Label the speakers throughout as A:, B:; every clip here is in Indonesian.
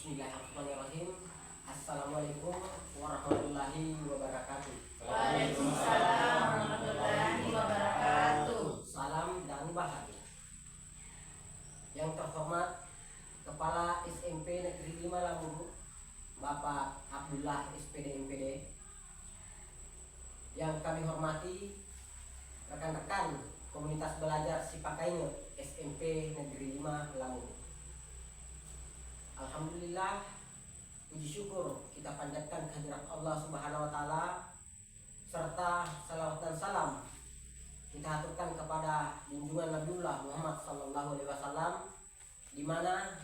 A: Bismillahirrahmanirrahim. Assalamualaikum warahmatullahi wabarakatuh.
B: Waalaikumsalam warahmatullahi wabarakatuh.
A: Salam dan bahagia. Yang terhormat Kepala SMP Negeri 5 Lampung, Bapak Abdullah SPD MPD. Yang kami hormati rekan-rekan komunitas belajar Sipakainge SMP Negeri 5 Lampung. Alhamdulillah, puji syukur kita panjatkan kehadirat Allah Subhanahu wa taala serta salawat dan salam kita aturkan kepada junjungan Nabiullah Muhammad sallallahu alaihi wasallam, di mana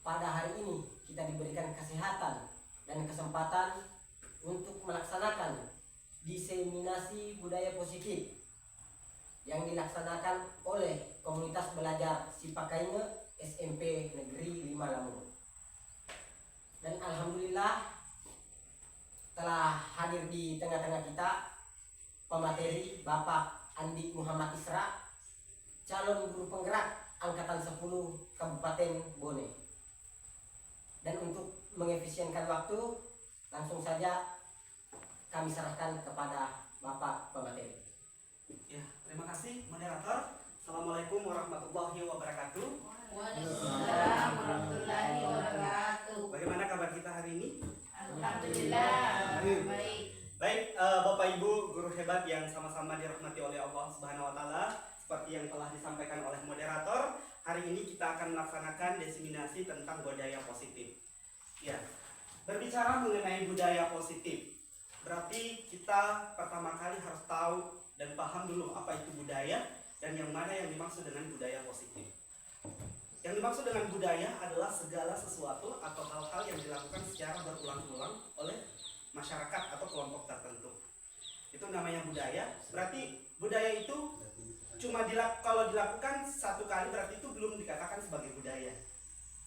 A: pada hari ini kita diberikan kesehatan dan kesempatan untuk melaksanakan diseminasi budaya positif yang dilaksanakan oleh komunitas belajar Sipakainge SMP Negeri 5 Lampung. Dan alhamdulillah telah hadir di tengah-tengah kita pemateri Bapak Andi Muhammad Isra, calon guru penggerak angkatan 10 Kabupaten Bone. Dan untuk mengefisienkan waktu, langsung saja kami serahkan kepada Bapak pemateri.
C: Ya, terima kasih moderator. Assalamualaikum warahmatullahi wabarakatuh.
B: Waalaikumsalam warahmatullahi wabarakatuh.
C: Bagaimana kabar kita hari ini?
B: Alhamdulillah baik.
C: Baik, Bapak Ibu guru hebat yang sama-sama dirahmati oleh Allah Subhanahu wa taala, seperti yang telah disampaikan oleh moderator, hari ini kita akan melaksanakan diseminasi tentang budaya positif. Ya, berbicara mengenai budaya positif, berarti kita pertama kali harus tahu dan paham dulu apa itu budaya dan yang mana yang dimaksud dengan budaya positif. Yang dimaksud dengan budaya adalah segala sesuatu atau hal-hal yang dilakukan secara berulang-ulang oleh masyarakat atau kelompok tertentu. Itu namanya budaya. Berarti budaya itu cuma kalau dilakukan satu kali, berarti itu belum dikatakan sebagai budaya.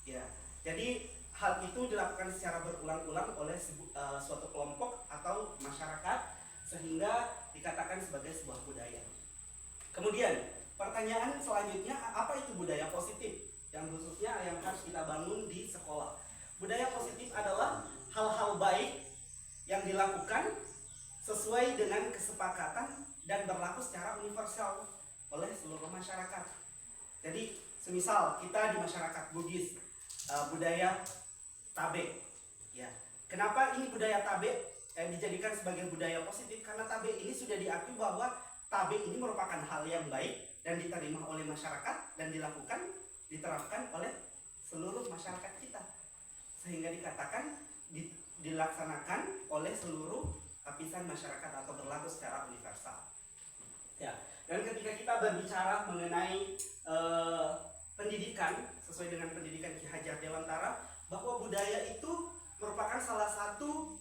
C: Ya, jadi hal itu dilakukan secara berulang-ulang oleh suatu kelompok atau masyarakat sehingga dikatakan sebagai sebuah budaya. Kemudian pertanyaan selanjutnya, apa itu budaya positif? Yang khususnya yang harus kita bangun di sekolah. Budaya positif adalah hal-hal baik yang dilakukan sesuai dengan kesepakatan dan berlaku secara universal oleh seluruh masyarakat. Jadi, semisal kita di masyarakat Bugis, budaya tabe. Ya. Kenapa ini budaya tabe dijadikan sebagai budaya positif? Karena tabe ini sudah diakui bahwa tabe ini merupakan hal yang baik dan diterima oleh masyarakat dan diterapkan oleh seluruh masyarakat kita, sehingga dikatakan dilaksanakan oleh seluruh lapisan masyarakat atau berlaku secara universal. Ya, dan ketika kita berbicara mengenai pendidikan sesuai dengan pendidikan Ki Hajar Dewantara, bahwa budaya itu merupakan salah satu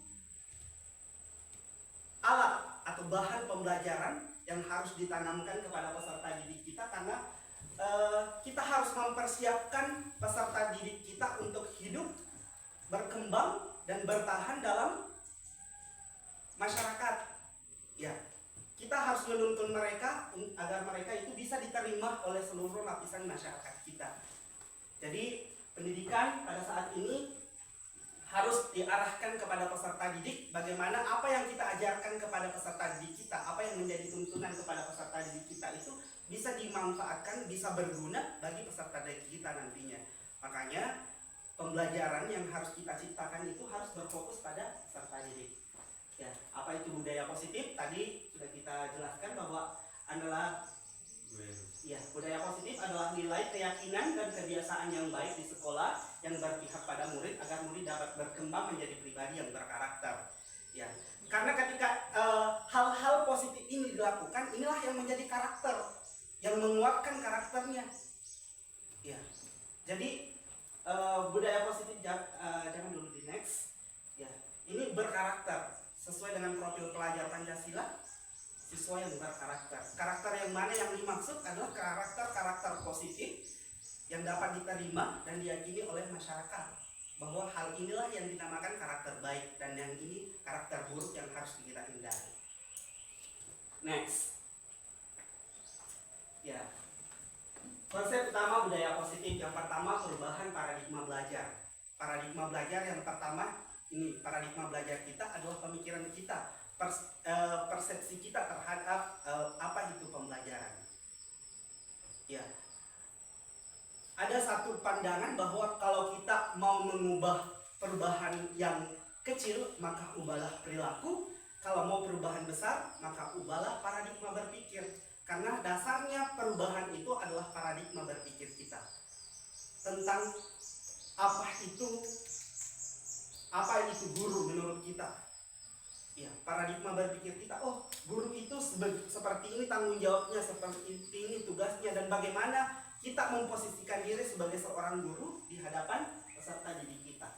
C: alat atau bahan pembelajaran yang harus ditanamkan kepada peserta didik kita, karena kita harus mempersiapkan peserta didik kita untuk hidup, berkembang, dan bertahan dalam masyarakat. Ya, kita harus menuntun mereka agar mereka itu bisa diterima oleh seluruh lapisan masyarakat kita. Jadi pendidikan pada saat ini harus diarahkan kepada peserta didik, bagaimana apa yang kita ajarkan kepada peserta didik kita, apa yang menjadi tuntunan kepada peserta didik kita itu bisa dimanfaatkan, bisa berguna bagi peserta didik kita nantinya. Makanya pembelajaran yang harus kita ciptakan itu harus berfokus pada peserta didik. Ya, apa itu budaya positif? Tadi sudah kita jelaskan bahwa adalah budaya positif adalah nilai, keyakinan, dan kebiasaan yang baik di sekolah yang berpihak pada murid agar murid dapat berkembang menjadi pribadi yang berkarakter. Ya, karena ketika hal-hal positif ini dilakukan, inilah yang menjadi karakter, yang menguatkan karakternya. Ya, jadi budaya positif jangan dulu di next. Ya, ini berkarakter sesuai dengan profil pelajar Pancasila. Siswa yang berkarakter. Karakter yang mana yang dimaksud adalah karakter positif yang dapat diterima dan diyakini oleh masyarakat, bahwa hal inilah yang dinamakan karakter baik dan yang ini karakter buruk yang harus kita hindari. Next. Ya. Konsep utama budaya positif yang pertama, perubahan paradigma belajar. Paradigma belajar yang pertama, ini paradigma belajar kita adalah pemikiran kita, persepsi kita terhadap apa itu pembelajaran. Ya, ada satu pandangan bahwa kalau kita mau mengubah perubahan yang kecil, maka ubahlah perilaku. Kalau mau perubahan besar, maka ubahlah paradigma berpikir. Karena dasarnya perubahan itu adalah paradigma berpikir kita tentang apa itu guru menurut kita. Ya, paradigma berpikir kita, oh guru itu seperti ini tanggung jawabnya, seperti ini tugasnya, dan bagaimana kita memposisikan diri sebagai seorang guru di hadapan peserta didik kita.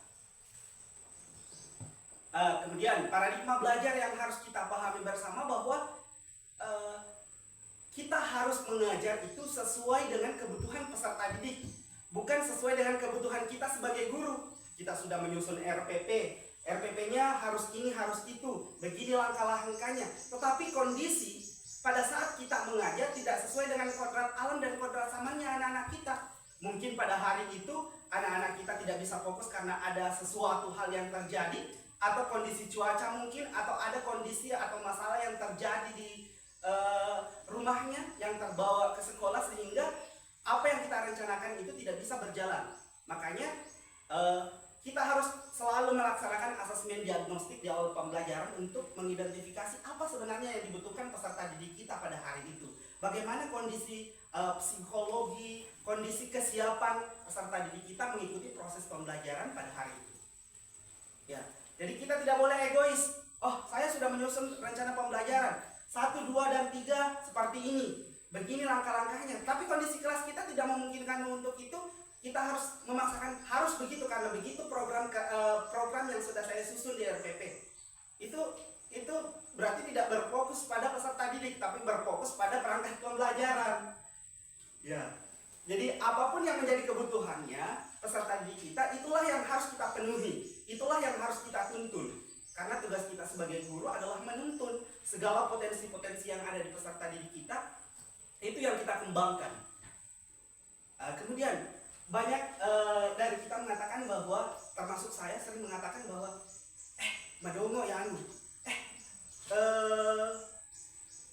C: Kemudian paradigma belajar yang harus kita pahami bersama bahwa kita harus mengajar itu sesuai dengan kebutuhan peserta didik, bukan sesuai dengan kebutuhan kita sebagai guru. Kita sudah menyusun RPP-nya harus ini, harus itu, begini langkah-langkahnya. Tetapi kondisi pada saat kita mengajar tidak sesuai dengan kodrat alam dan kodrat zamannya anak-anak kita. Mungkin pada hari itu anak-anak kita tidak bisa fokus karena ada sesuatu hal yang terjadi, atau kondisi cuaca mungkin, atau ada kondisi atau masalah yang terjadi di rumahnya yang terbawa ke sekolah, sehingga apa yang kita rencanakan itu tidak bisa berjalan. Makanya kita harus selalu melaksanakan asesmen diagnostik di awal pembelajaran untuk mengidentifikasi apa sebenarnya yang dibutuhkan peserta didik kita pada hari itu. Bagaimana kondisi psikologi, kondisi kesiapan peserta didik kita mengikuti proses pembelajaran pada hari itu. Ya, jadi kita tidak boleh egois. Oh, saya sudah menyusun rencana pembelajaran 1, 2, dan 3 seperti ini. Begini langkah-langkahnya. Tapi kondisi kelas kita tidak memungkinkan untuk itu. Kita harus memaksakan harus begitu karena begitu program yang sudah saya susun di RPP. Itu berarti tidak berfokus pada peserta didik, tapi berfokus pada perangkat pembelajaran. Ya. Jadi apapun yang menjadi kebutuhannya peserta didik kita, itulah yang harus kita penuhi. Itulah yang harus kita tuntun. Karena tugas kita sebagai guru adalah menuntun segala potensi-potensi yang ada di peserta didik kita, itu yang kita kembangkan. Kemudian banyak dari kita mengatakan bahwa, termasuk saya sering mengatakan bahwa madongo ya anu,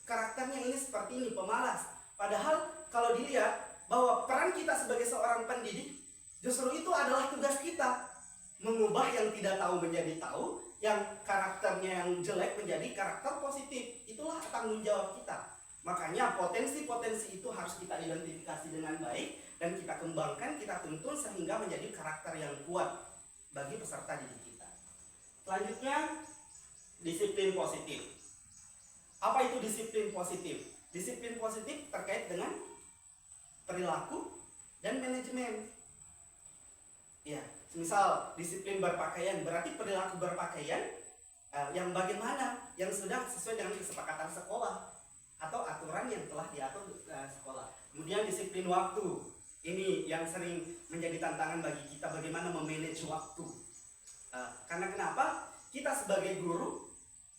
C: karakternya ini seperti ini, pemalas. Padahal kalau dilihat bahwa peran kita sebagai seorang pendidik, justru itu adalah tugas kita, mengubah yang tidak tahu menjadi tahu, yang karakternya yang jelek menjadi karakter positif. Itulah tanggung jawab kita. Makanya potensi-potensi itu harus kita identifikasi dengan baik dan kita kembangkan, kita tuntun sehingga menjadi karakter yang kuat bagi peserta didik kita. Selanjutnya, disiplin positif. Apa itu disiplin positif? Disiplin positif terkait dengan perilaku dan manajemen. Ya, misal disiplin berpakaian berarti perilaku berpakaian yang bagaimana, yang sudah sesuai dengan kesepakatan sekolah atau aturan yang telah diatur sekolah. Kemudian disiplin waktu, ini yang sering menjadi tantangan bagi kita, bagaimana memanage waktu. Karena kenapa? Kita sebagai guru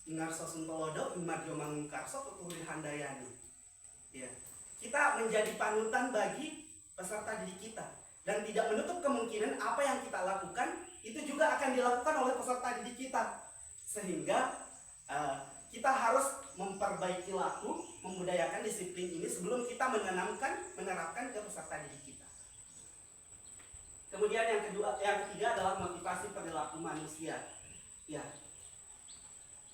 C: Ingarso Suntolodo, Imadyo Mangkarso, Tuturi Handayani. Ya, kita menjadi panutan bagi peserta didik kita. Dan tidak menutup kemungkinan apa yang kita lakukan itu juga akan dilakukan oleh peserta didik kita. Sehingga kita harus memperbaiki laku, membudayakan disiplin ini sebelum kita menerapkan ke peserta didik kita. Kemudian yang ketiga adalah motivasi perilaku manusia. Ya,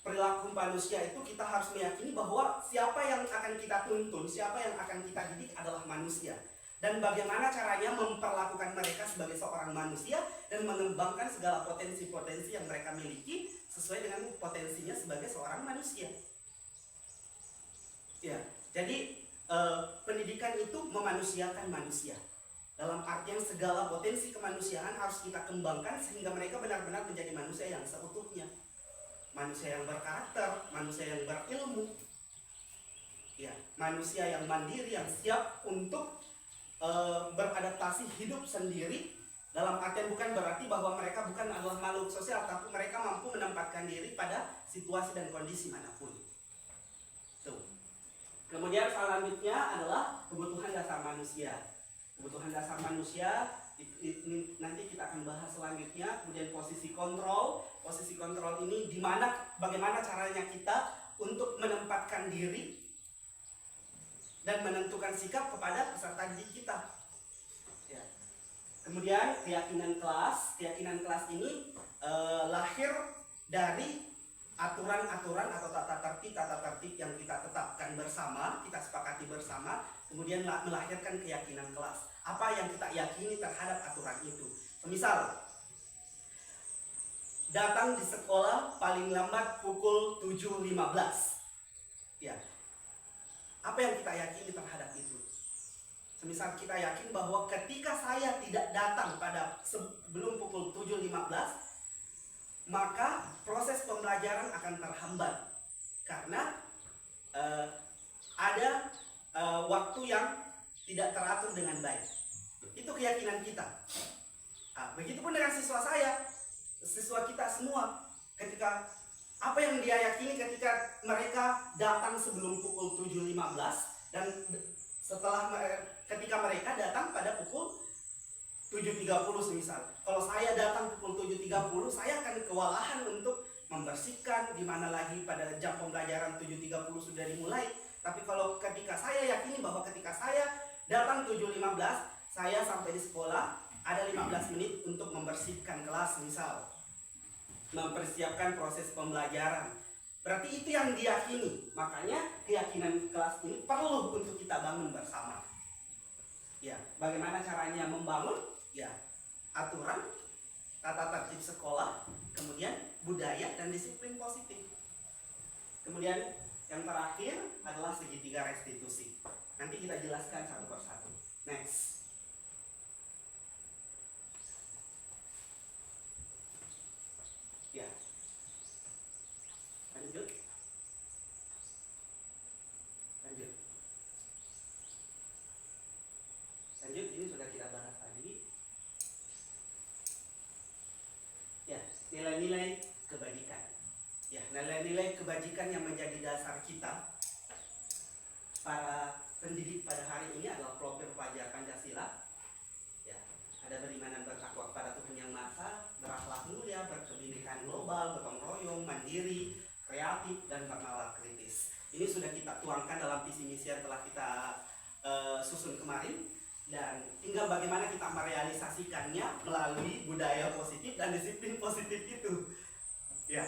C: perilaku manusia itu kita harus meyakini bahwa siapa yang akan kita tuntun, siapa yang akan kita didik adalah manusia. Dan bagaimana caranya memperlakukan mereka sebagai seorang manusia dan mengembangkan segala potensi-potensi yang mereka miliki sesuai dengan potensinya sebagai seorang manusia. Ya, jadi pendidikan itu memanusiakan manusia. Dalam artian segala potensi kemanusiaan harus kita kembangkan sehingga mereka benar-benar menjadi manusia yang seutuhnya. Manusia yang berkarakter, manusia yang berilmu. Ya, manusia yang mandiri, yang siap untuk beradaptasi hidup sendiri, dalam artian bukan berarti bahwa mereka bukan adalah makhluk sosial, tapi mereka mampu menempatkan diri pada situasi dan kondisi manapun. Tuh. Kemudian selanjutnya adalah kebutuhan dasar manusia. Kebutuhan dasar manusia ini nanti kita akan bahas selanjutnya. Kemudian posisi kontrol ini di mana, bagaimana caranya kita untuk menempatkan diri dan menentukan sikap kepada peserta didik kita. Ya. Kemudian keyakinan kelas ini lahir dari aturan-aturan atau tata tertib yang kita tetapkan bersama, kita sepakati bersama, kemudian melahirkan keyakinan kelas. Apa yang kita yakini terhadap aturan itu. Misal, datang di sekolah paling lambat pukul 7.15. Ya. Apa yang kita yakini terhadap itu? Semisal kita yakin bahwa ketika saya tidak datang pada sebelum pukul 7.15, maka proses pembelajaran akan terhambat karena ada waktu yang tidak teratur dengan baik. Itu keyakinan kita. Begitupun dengan siswa kita semua. Ketika apa yang dia yakini ketika mereka datang sebelum pukul 7.15 dan ketika mereka datang pada pukul 7.30 semisal. Kalau saya datang pukul 7.30, saya akan kewalahan untuk membersihkan, di mana lagi pada jam pembelajaran 7.30 sudah dimulai. Tapi kalau ketika saya yakini bahwa ketika saya datang 7.15, saya sampai di sekolah ada 15 menit untuk membersihkan kelas misal. Mempersiapkan proses pembelajaran. Berarti itu yang diyakini. Makanya keyakinan kelas ini perlu untuk kita bangun bersama. Ya, bagaimana caranya membangun? Ya, aturan, tata tertib sekolah, kemudian budaya dan disiplin positif. Kemudian yang terakhir adalah segitiga restitusi. Nanti kita jelaskan satu persatu. Next. Ya. Lanjut. Ini sudah kita bahas tadi. Ya, nilai-nilai kebajikan. Ya, nilai-nilai kebajikan yang menjadi dasar kita para pendidik pada hari ini adalah profil pelajar Pancasila. Ya, ada beriman dan bertakwa kepada Tuhan Yang Maha Esa, berakhlak mulia, berkebinekaan global, gotong royong, mandiri, kreatif, dan bernalar kritis. Ini sudah kita tuangkan dalam visi misi yang telah kita susun kemarin. Dan tinggal bagaimana kita merealisasikannya melalui budaya positif dan disiplin positif itu. Ya.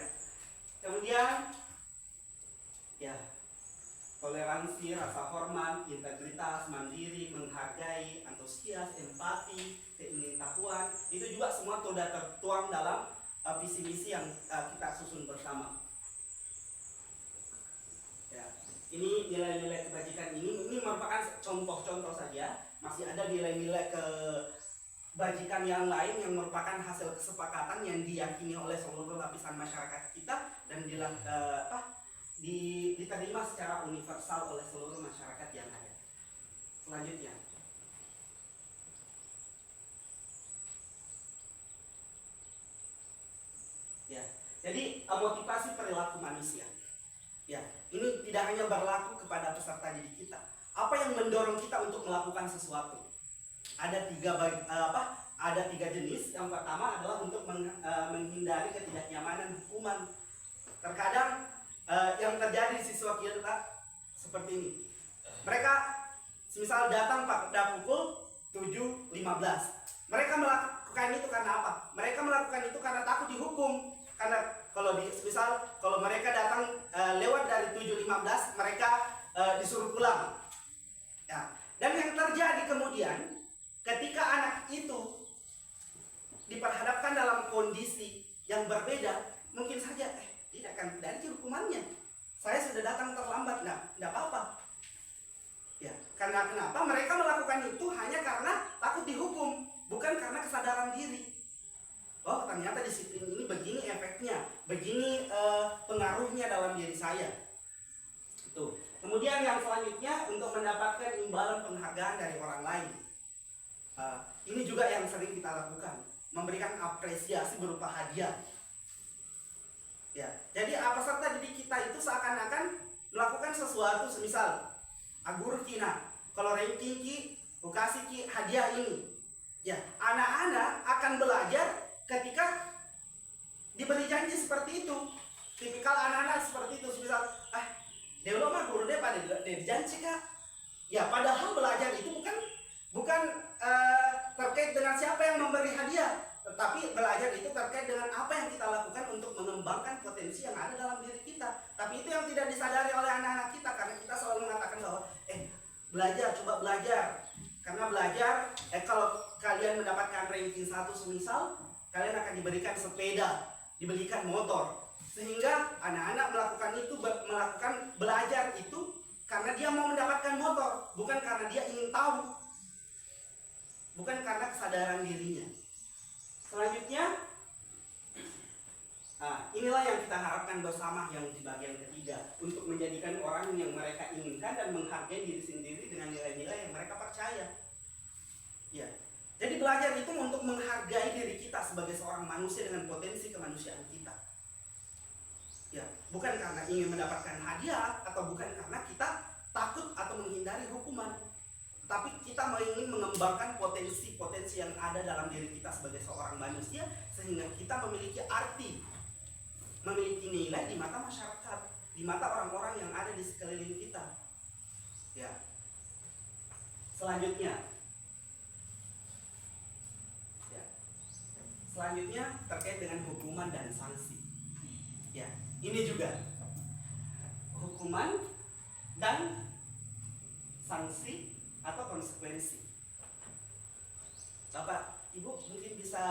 C: Kemudian ya, toleransi, rasa hormat, integritas, mandiri, menghargai, antusias, empati, keingintahuan, itu juga semua sudah tertuang dalam visi misi yang kita susun bersama. Ya. Ini nilai-nilai kebajikan ini merupakan contoh-contoh saja. Masih ada nilai-nilai kebajikan yang lain yang merupakan hasil kesepakatan yang diyakini oleh seluruh lapisan masyarakat kita dan diterima secara universal oleh seluruh masyarakat yang ada. Selanjutnya, ya, jadi motivasi perilaku manusia. Ya, ini tidak hanya berlaku kepada peserta didik kita. Apa yang mendorong kita untuk melakukan sesuatu? Ada tiga jenis. Yang pertama adalah untuk menghindari ketidaknyamanan hukuman. Terkadang yang terjadi di siswa kita seperti ini. Mereka misal datang pada pukul 7.15. Mereka melakukan itu karena apa? Mereka melakukan itu karena takut dihukum. Karena kalau mereka datang lewat dari 7.15, mereka disuruh pulang. Ya. Dan yang terjadi kemudian ketika anak itu diperhadapkan dalam kondisi yang berbeda, mungkin saja tidak akan dari hukumannya. Saya sudah datang terlambat, tidak apa-apa. Ya, karena kenapa? Mereka melakukan itu hanya karena takut dihukum, bukan karena kesadaran diri. Oh, ternyata disiplin ini begini efeknya, begini pengaruhnya dalam diri saya. Tuh. Kemudian yang selanjutnya untuk mendapatkan imbalan penghargaan dari orang lain. Ini juga yang sering kita lakukan, memberikan apresiasi berupa hadiah. Ya, jadi peserta didik kita itu seakan-akan melakukan sesuatu, semisal agur kina, kalau ranking ki, kasih ki hadiah ini. Ya, anak-anak akan belajar ketika diberi janji seperti itu. Tipikal anak-anak seperti itu, misal, Dewa mah guru dia pada janji kak. Ya padahal belajar itu bukan terkait dengan siapa yang memberi hadiah, tetapi belajar itu terkait dengan apa yang kita lakukan untuk mengembangkan potensi yang ada dalam diri kita. Tapi itu yang tidak disadari oleh anak-anak kita, karena kita selalu mengatakan bahwa belajar, coba belajar. Karena belajar, kalau kalian mendapatkan ranking 1 semisal, kalian akan diberikan sepeda, diberikan motor. Sehingga anak-anak melakukan belajar itu karena dia mau mendapatkan motor, bukan karena dia ingin tahu, bukan karena kesadaran dirinya. Selanjutnya, inilah yang kita harapkan bersama yang di bagian ketiga, untuk menjadikan orang yang mereka inginkan dan menghargai diri sendiri dengan nilai-nilai yang mereka percaya. Ya, jadi belajar itu untuk menghargai diri kita sebagai seorang manusia dengan potensi kemanusiaan kita. Ya, bukan karena ingin mendapatkan hadiah atau bukan karena kita takut atau menghindari hukuman, tapi kita ingin mengembangkan potensi-potensi yang ada dalam diri kita sebagai seorang manusia, sehingga kita memiliki arti, memiliki nilai di mata masyarakat, di mata orang-orang yang ada di sekeliling kita. Ya. Selanjutnya terkait dengan hukuman dan sanksi. Ya, ini juga hukuman dan sanksi atau konsekuensi. Bapak, Ibu mungkin bisa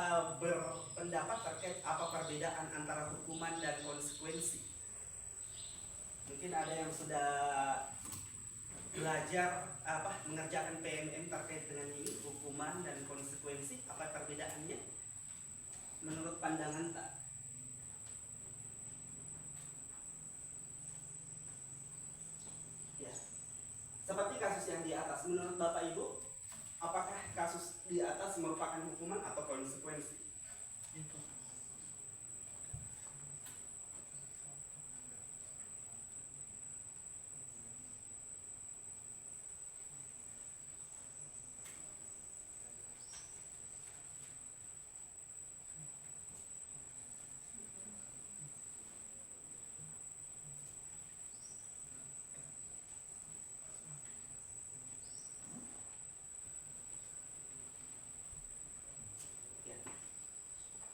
C: berpendapat terkait apa perbedaan antara hukuman dan konsekuensi. Mungkin ada yang sudah belajar mengerjakan PMM terkait dengan ini, hukuman dan konsekuensi, apa perbedaannya menurut pandangan tak? Ya, seperti kasus yang di atas, menurut Bapak Ibu, apakah kasus di atas merupakan hukuman atau konsekuensi?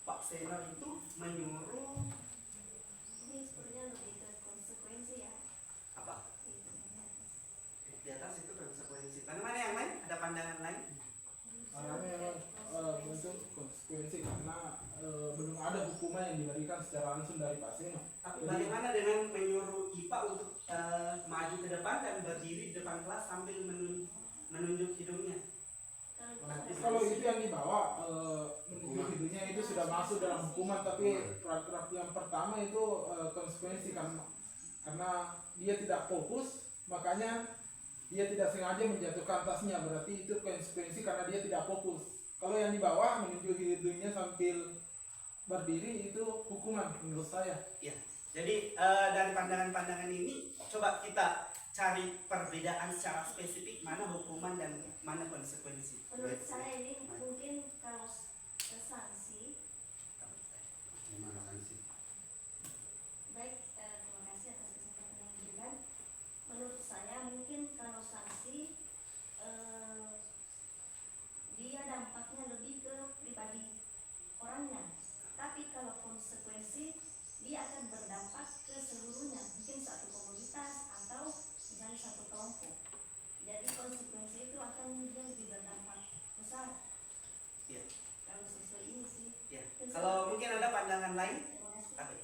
C: Pak Sena itu menyuruh
B: Ini sebenarnya lebih ke konsekuensi ya.
C: apa? Di atas itu konsekuensi. Mana yang lain? Ada pandangan lain?
D: Arahnya bentuk konsekuensi karena belum ada hukuman yang diberikan secara langsung dari Pak Seno.
C: Tapi bagaimana dengan menyuruh IPA untuk maju ke depan dan berdiri di depan kelas sambil menunjuk hidungnya?
D: Kalau itu yang dibawa menunjuk hidungnya itu sudah masuk dalam hukuman, tapi paragraf yang pertama itu konsekuensi karena dia tidak fokus, makanya dia tidak sengaja menjatuhkan tasnya, berarti itu konsekuensi karena dia tidak fokus. Kalau yang di bawah menunjuk hidungnya sambil berdiri itu hukuman menurut saya.
C: Ya. Jadi dari pandangan-pandangan ini coba kita cari perbedaan secara spesifik, mana hukuman dan mana konsekuensi.
B: Menurut saya ini mungkin kalau sanksi,
E: Gimana sanksi?
B: baik, terima kasih atas kesempatan yang diberikan. Menurut saya mungkin kalau sanksi dia dampaknya lebih ke pribadi orangnya, tapi kalau konsekuensi dia akan berdampak ke seluruhnya, mungkin satu komunitas atau misalnya satu kelompok. Jadi konsekuensi itu akan dia lebih berdampak besar.
C: Ya.
B: Kalau sesuai ini sih.
C: Ya. Kalau mungkin ada pandangan lain,
B: Terima kasih.
C: apa?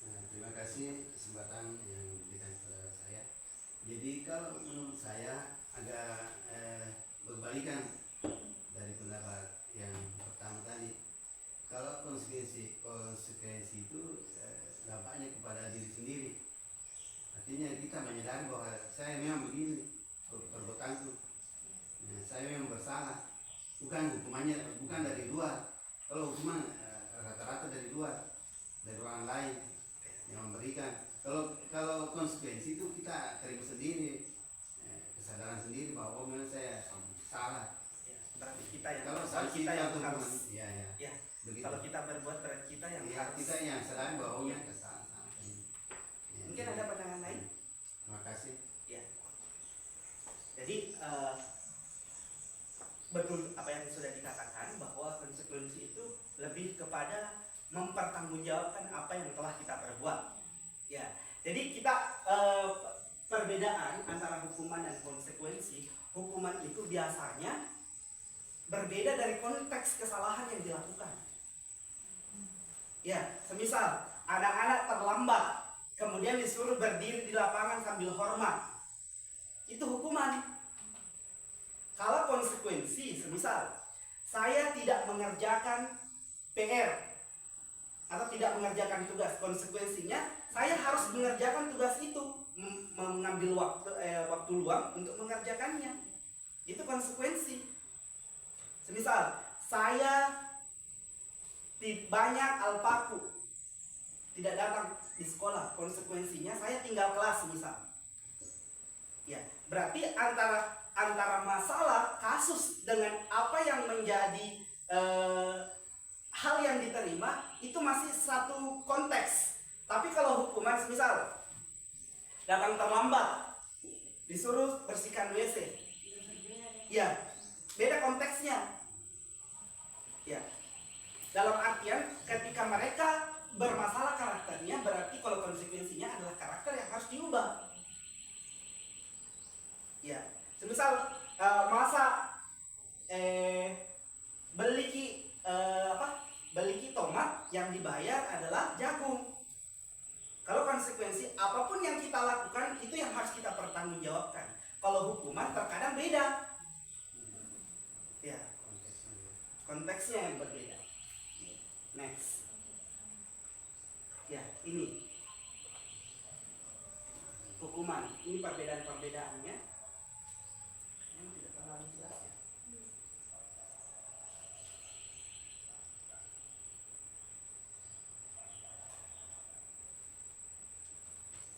E: Nah, terima kasih kesempatan yang diberikan kepada saya. Jadi kalau menurut saya agak berbalikan dari pendapat yang pertama tadi. Kalau konsekuensi itu dampaknya kepada diri sendiri. Artinya kita menyadari bahwa saya memang begini perbuatanku. Nah, saya memang bersalah. Bukan hukumannya, bukan dari luar. Kalau hukuman rata-rata dari luar, dari orang lain yang memberikan. Kalau konsekuensi itu kita terima sendiri, kesadaran sendiri bahwa memang saya salah.
C: berarti kita yang
E: Kalau
C: berbuat,
E: sanksi
C: kita yang
E: atau
C: harus.
E: hukuman, ya ya.
C: Ya,
E: Begitu.
C: kalau kita berbuat berarti kita yang
E: Ya,
C: harus.
E: kita yang sedang baunya ke sana. Ya,
C: Mungkin
E: jadi,
C: ada pandangan lain.
E: Terima kasih.
C: Ya. Jadi betul apa yang sudah dikatakan bahwa konsekuensi itu lebih kepada mempertanggungjawabkan apa yang telah kita perbuat. Ya. Jadi kita perbedaan antara hukuman dan konsekuensi, hukuman itu biasanya berbeda dari konteks kesalahan yang dilakukan. Ya, semisal ada anak terlambat, kemudian disuruh berdiri di lapangan sambil hormat, itu hukuman. Kalau konsekuensi, semisal saya tidak mengerjakan PR atau tidak mengerjakan tugas, konsekuensinya saya harus mengerjakan tugas itu, mengambil waktu luang untuk mengerjakannya. Itu konsekuensi. Semisal saya banyak alpaku tidak datang di sekolah, konsekuensinya saya tinggal kelas misal. Ya, berarti antara masalah kasus dengan apa yang menjadi hal yang diterima itu masih satu konteks. Tapi kalau hukuman semisal datang terlambat, disuruh bersihkan WC, ya beda konteksnya. Ya, dalam artian ketika mereka bermasalah karakternya, berarti kalau konsekuensinya adalah karakter yang harus diubah. Ya, semisal masa beli tomat yang dibayar adalah jagung. Kalau konsekuensi apapun yang kita lakukan itu yang harus kita pertanggungjawabkan. Kalau hukuman terkadang beda. Ya, konteksnya yang berbeda. Next. Ya, ini hukuman. Ini perbedaan-perbedaannya yang tidak terlalu jelas ya.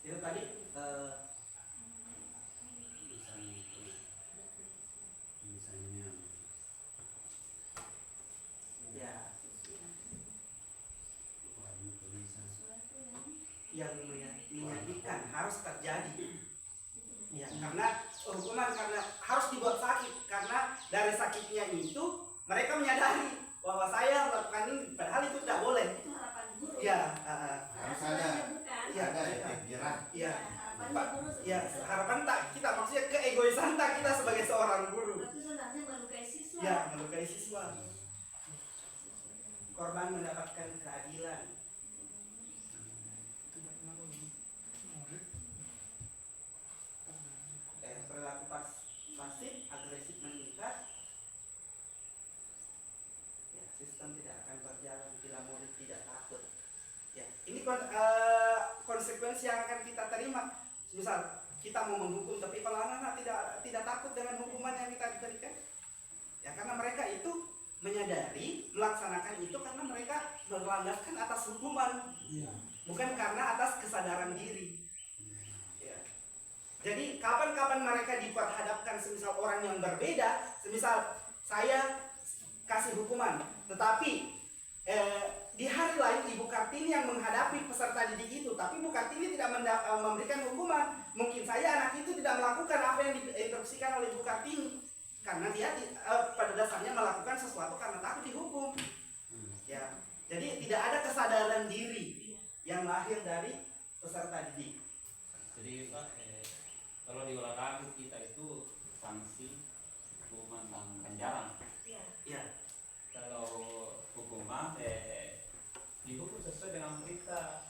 C: Itu tadi
E: Misalnya
C: ya
E: warna tulisan.
C: yang menyakitkan harus terjadi. Ya, karena hukuman karena harus dibuat sakit, karena dari sakitnya itu mereka menyadari bahwa saya melakukan ini padahal itu tidak boleh.
B: Itu harapan guru.
C: Ya,
E: Harus ada
B: Bukan.
C: Iya.
E: ada efek jerah.
C: ya,
B: Harapannya guru
C: ya
B: seperti itu.
C: harapan tak kita maksudnya keegoisan tak kita sebagai seorang guru.
B: Tapi sebenarnya melukai siswa.
C: Ya, melukai siswa. Korban mendapatkan keadilan. Perilaku pasif, agresif meningkat. Ya, sistem tidak akan berjalan bila murid tidak takut. Ya, ini konsekuensi yang akan kita terima. Misal kita mau menghukum, tapi kalau anak-anak tidak takut dengan hukuman yang kita berikan, ya karena mereka itu menyadari melaksanakan itu karena mereka berlandaskan atas hukuman, bukan karena atas kesadaran diri. Ya. Jadi kapan-kapan mereka diperhadapkan semisal orang yang berbeda, semisal saya kasih hukuman, tetapi di hari lain Ibu Kartini yang menghadapi peserta didik itu, tapi Bu Kartini tidak memberikan hukuman. Mungkin saja anak itu tidak melakukan apa yang diinstruksikan oleh Bu Kartini, karena dia pada dasarnya melakukan sesuatu karena takut dihukum. Ya, jadi tidak ada kesadaran diri yang lahir dari peserta didik.
F: Jadi Pak, kalau di olahraga kita itu sanksi, hukuman, dan penjara.
B: Iya.
C: Ya,
F: Kalau hukuman dihukum sesuai dengan perintah.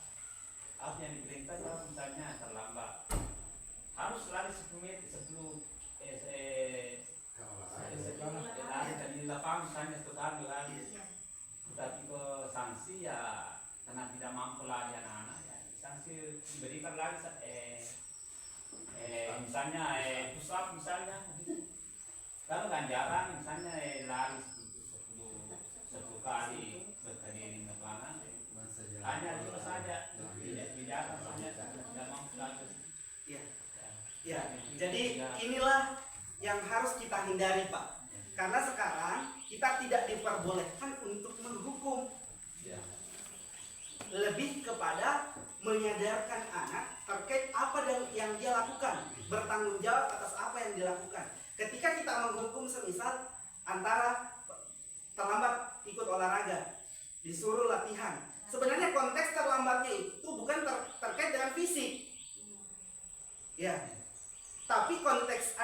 F: Apa yang diperintahkan, misalnya terlambat harus lari 10 menit, 10 lari dari lapangan misalnya 1 kali lari.
B: Iya.
F: Tapi ke sanksi ya karena tidak mampu lari anak-anak ya sanksi diberikan lagi misalnya push up misalnya gitu. Kalau ganjaran misalnya lari 10 kali berdiri di lapangan hanya itu saja tidak saja tidak mampu lagi.
C: ya. Jadi inilah yang harus kita hindari, Pak. Karena sekarang kita tidak diperbolehkan untuk menghukum,
F: Ya.
C: lebih kepada menyadarkan anak terkait apa yang dia lakukan, bertanggung jawab atas apa yang dilakukan. Ketika kita menghukum semisal antara terlambat ikut olahraga, disuruh latihan, sebenarnya konteks terlambatnya itu bukan terkait dengan fisik, ya, tapi konteks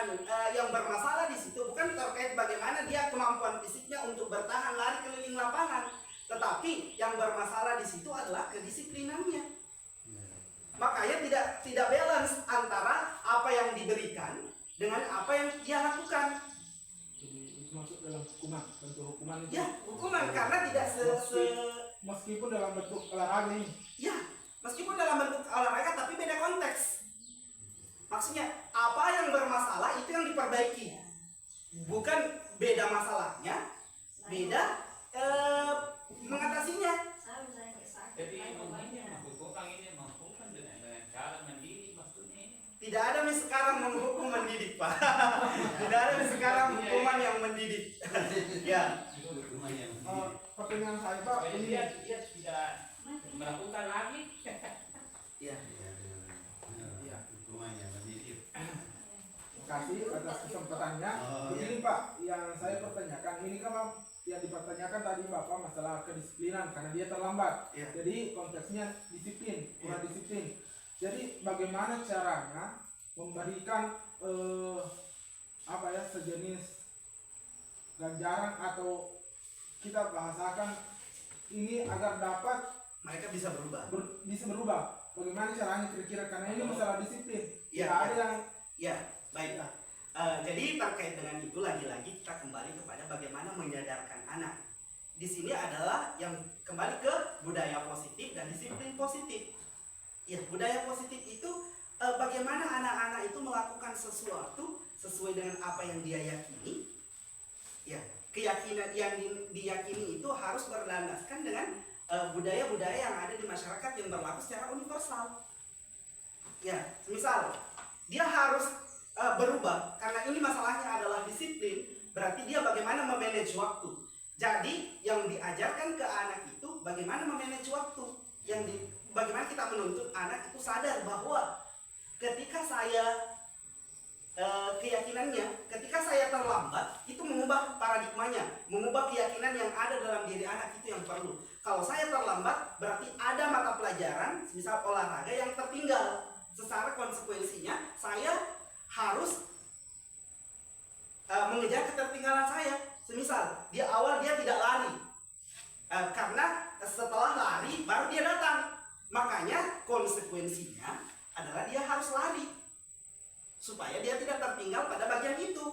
C: yang bermasalah di situ bukan terkait bagaimana dia kemampuan fisiknya untuk bertahan lari keliling lapangan, tetapi yang bermasalah di situ adalah kedisiplinannya. Makanya tidak balance antara apa yang diberikan dengan apa yang dia lakukan.
D: Jadi itu masuk dalam hukuman, bentuk hukuman itu.
C: Ya, hukuman karena tidak
D: Meskipun dalam bentuk olahraga ini.
C: ya, meskipun dalam bentuk olahraga tapi beda konteks. Maksudnya apa yang bermasalah itu yang diperbaiki, bukan beda masalahnya, beda mengatasinya.
B: Selalu saya kayak sakit.
F: Jadi ini menghukum dengan cara mendidik maksudnya ini.
C: Tidak ada nih sekarang menghukum mendidik, Pak. Tidak ada nih sekarang hukuman yang mendidik. Ya.
E: Hukuman yang
D: Pertanyaan saya Pak,
F: Supaya
D: ini
F: dia tidak melakukan lagi.
C: Ya.
E: ya, hukuman yang mendidik.
D: terima kasih atas kesempatannya.
E: Oh,
D: Begini Pak, yang saya pertanyakan ini kan yang dipertanyakan tadi Bapak masalah kedisiplinan karena dia terlambat.
C: Ya.
D: Jadi konteksnya disiplin, kurang disiplin. Jadi bagaimana caranya memberikan sejenis ganjaran atau kita bahasakan ini agar dapat
C: Mereka bisa berubah.
D: bisa berubah. Bagaimana caranya kira-kira karena ini masalah disiplin.
C: Iya,
D: Tidak ada yang
C: Ya, baik. Jadi terkait dengan itu lagi-lagi kita kembali kepada bagaimana menyadarkan anak. Di sini adalah yang kembali ke budaya positif dan disiplin positif. Ya, budaya positif itu bagaimana anak-anak itu melakukan sesuatu sesuai dengan apa yang dia yakini. Ya, keyakinan yang diyakini itu harus berlandaskan dengan budaya-budaya yang ada di masyarakat yang berlaku secara universal. Ya, misal dia harus berubah karena ini masalahnya adalah disiplin, berarti dia bagaimana memanage waktu. Jadi yang diajarkan ke anak itu bagaimana memanage waktu, bagaimana kita menuntut anak itu sadar bahwa ketika saya keyakinannya, ketika saya terlambat itu mengubah paradigmanya, mengubah keyakinan yang ada dalam diri anak itu yang perlu. Kalau saya terlambat berarti ada mata pelajaran, misal olahraga yang tertinggal. Secara konsekuensinya saya harus mengejar ketertinggalan saya. Semisal di awal dia tidak lari, karena setelah lari baru dia datang. Makanya konsekuensinya adalah dia harus lari supaya dia tidak tertinggal pada bagian itu.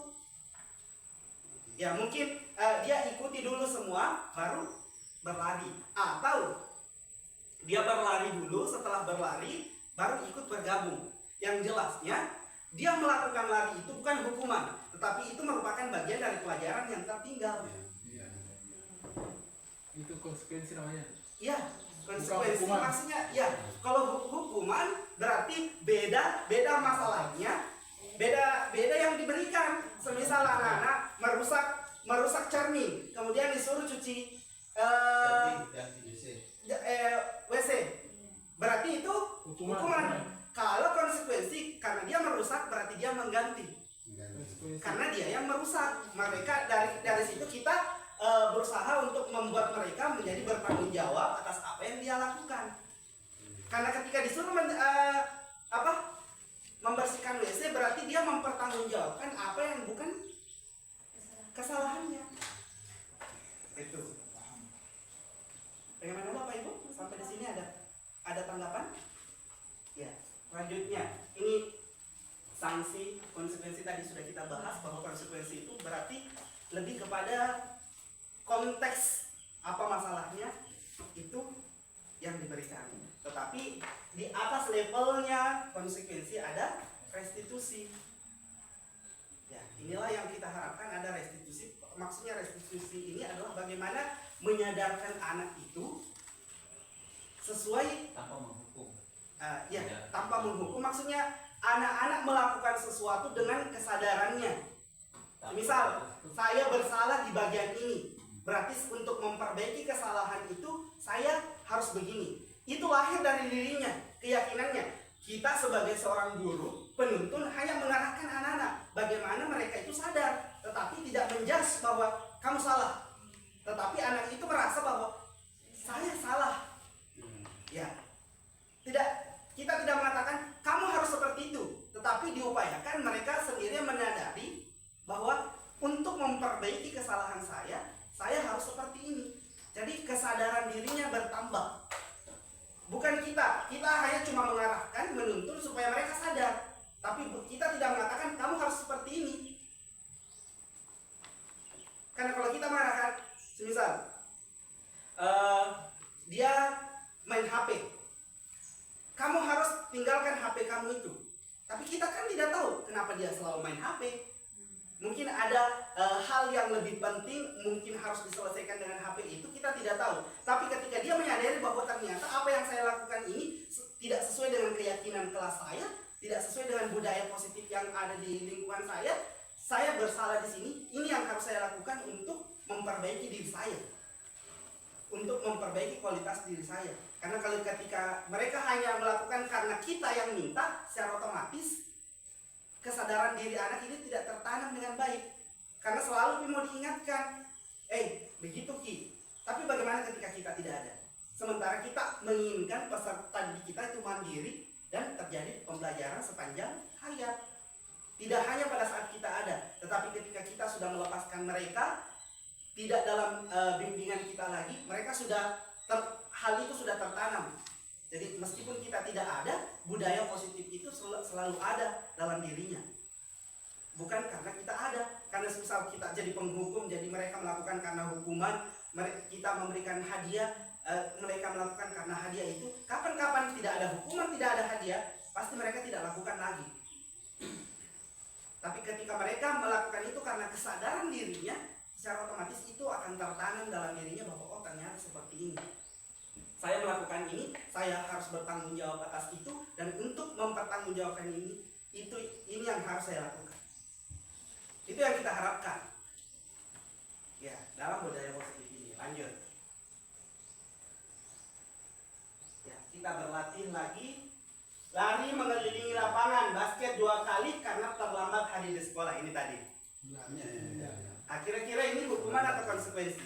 C: Ya mungkin dia ikuti dulu semua baru berlari, atau dia berlari dulu, setelah berlari baru ikut bergabung. Yang jelasnya dia melakukan lari itu bukan hukuman, tetapi itu merupakan bagian dari pelajaran yang tertinggal.
D: itu konsekuensi namanya.
C: Ya, konsekuensi
D: hukuman.
C: maksudnya ya. Kalau hukuman berarti beda masalahnya, beda yang diberikan. Semisal anak-anak merusak cermin, kemudian disuruh cuci WC, berarti itu hukuman. Kalau konsekuensi karena dia merusak berarti dia mengganti. Karena dia yang merusak. Mereka dari situ kita berusaha untuk membuat mereka menjadi bertanggung jawab atas apa yang dia lakukan. Karena ketika disuruh membersihkan WC berarti dia mempertanggungjawabkan apa yang bukan kesalahannya. Itu. Bagaimana Bapak Ibu? Sampai di sini ada tanggapan? Ya. Selanjutnya, ini sanksi, konsekuensi tadi sudah kita bahas bahwa konsekuensi itu berarti lebih kepada konteks apa masalahnya itu yang diberikan. Tetapi di atas levelnya konsekuensi ada restitusi. Ya, inilah yang kita harapkan ada restitusi. Maksudnya restitusi ini adalah bagaimana menyadarkan anak itu sesuai
F: Tanpa menghukum.
C: tanpa menghukum. Maksudnya anak-anak melakukan sesuatu dengan kesadarannya. Misal saya bersalah di bagian ini, berarti untuk memperbaiki kesalahan itu saya harus begini. Itu lahir dari dirinya, keyakinannya. Kita sebagai seorang guru, penuntun hanya mengarahkan anak-anak bagaimana mereka itu sadar, tetapi tidak menjudge bahwa kamu salah. Tetapi anak itu merasa bahwa saya salah. Ya. Kita tidak mengatakan kamu harus seperti itu, tetapi diupayakan mereka sendiri menyadari bahwa untuk memperbaiki kesalahan saya harus seperti ini. Jadi kesadaran dirinya bertambah. Bukan kita hanya cuma mengarahkan, menuntun supaya mereka sadar. Tapi kita tidak mengatakan kamu harus seperti ini. Karena kalau kita mengarahkan, semisal dia main HP, kamu harus tinggalkan HP kamu itu. Tapi kita kan tidak tahu kenapa dia selalu main HP. Mungkin ada hal yang lebih penting, mungkin harus diselesaikan dengan HP itu, kita tidak tahu. Tapi ketika dia menyadari bahwa ternyata apa yang saya lakukan ini tidak sesuai dengan keyakinan kelas saya, tidak sesuai dengan budaya positif yang ada di lingkungan saya bersalah di sini. Ini yang harus saya lakukan untuk memperbaiki diri saya, untuk memperbaiki kualitas diri saya. Karena kalau ketika mereka hanya melakukan karena kita yang minta, secara otomatis kesadaran diri anak ini tidak tertanam dengan baik. Karena selalu mau diingatkan, begitu Ki. Tapi bagaimana ketika kita tidak ada? Sementara kita menginginkan peserta didik kita itu mandiri dan terjadi pembelajaran sepanjang hayat. Tidak hanya pada saat kita ada, tetapi ketika kita sudah melepaskan mereka, tidak dalam bimbingan kita lagi, mereka sudah hal itu sudah tertanam. Jadi meskipun kita tidak ada, budaya positif itu selalu ada dalam dirinya. Bukan karena kita ada, karena misal kita jadi penghukum, jadi mereka melakukan karena hukuman, kita memberikan hadiah, mereka melakukan karena hadiah itu. Kapan-kapan tidak ada hukuman, tidak ada hadiah, pasti mereka tidak lakukan lagi. Tapi ketika mereka melakukan itu karena kesadaran dirinya, secara otomatis itu akan tertanam dalam dirinya bahwa ternyata seperti ini. Saya melakukan ini, saya harus bertanggung jawab atas itu, dan untuk mempertanggungjawabkan ini yang harus saya lakukan. Itu yang kita harapkan. Ya, dalam budaya positif ini. Lanjut. Ya, kita berlatih lagi. Lari mengelilingi lapangan basket 2 kali karena terlambat hadir di sekolah. Ini tadi. Kira-kira ini hukuman atau konsekuensi?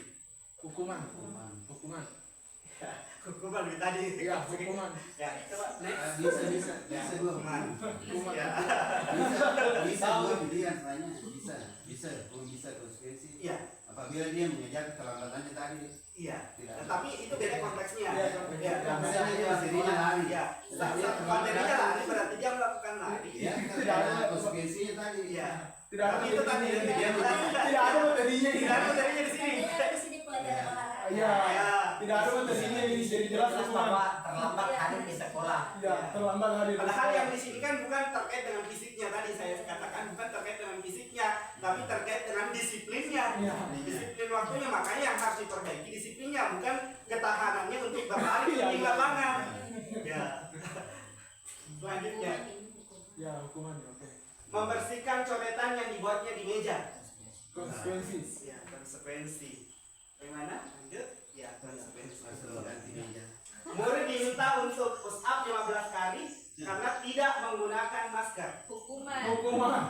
D: Hukuman.
C: Hukuman tadi.
D: Ya, hukuman.
C: Ya, coba next.
E: Bisa dua
C: Hukuman.
E: bisa dua pilihan lainnya bisa konsekuensi.
C: Iya.
E: Apabila dia mengejar keterlambatannya tadi.
C: Iya.
E: Tidak.
C: Tetapi itu beda konteksnya.
D: Iya,
C: Ya.
E: Misalnya dia materinya lari.
C: Iya. Materinya lari berarti dia melakukan lari.
E: Ya, tidak ada konsekuensinya tadi.
C: Iya.
D: Tidak ada
C: Tapi itu tadi
E: dia
D: tidak ada materinya
C: tidak ada materinya di sini.
B: Di sini pelajaran olahraga.
D: Iya.
C: Ya.
D: Tidak ada materinya ini jadi jelas
A: Jelas
D: hukuman.
A: bahwa terlambat hadir di sekolah.
D: Ya, terlambat hadir.
C: Padahal yang di sini kan bukan terkait dengan fisiknya, tadi saya katakan bukan terkait dengan fisiknya, tapi terkait dengan disiplinnya.
D: Iya.
C: Disiplin waktunya, makanya yang harus diperbaiki disiplinnya, bukan ketahanannya untuk berlari
D: Iya,
C: di
D: iya.
C: lapangan. Ya. Selanjutnya,
D: Ya, hukuman. Oke.
C: membersihkan coretan yang dibuatnya di meja.
D: Konsekuensi.
C: Ya, konsekuensi. Bagaimana? Lanjut. Ya, konsekuensi.
E: Masuk ganti meja.
C: Murid diminta untuk push up 15 kali karena tidak menggunakan masker.
B: Hukuman.
D: Hukuman.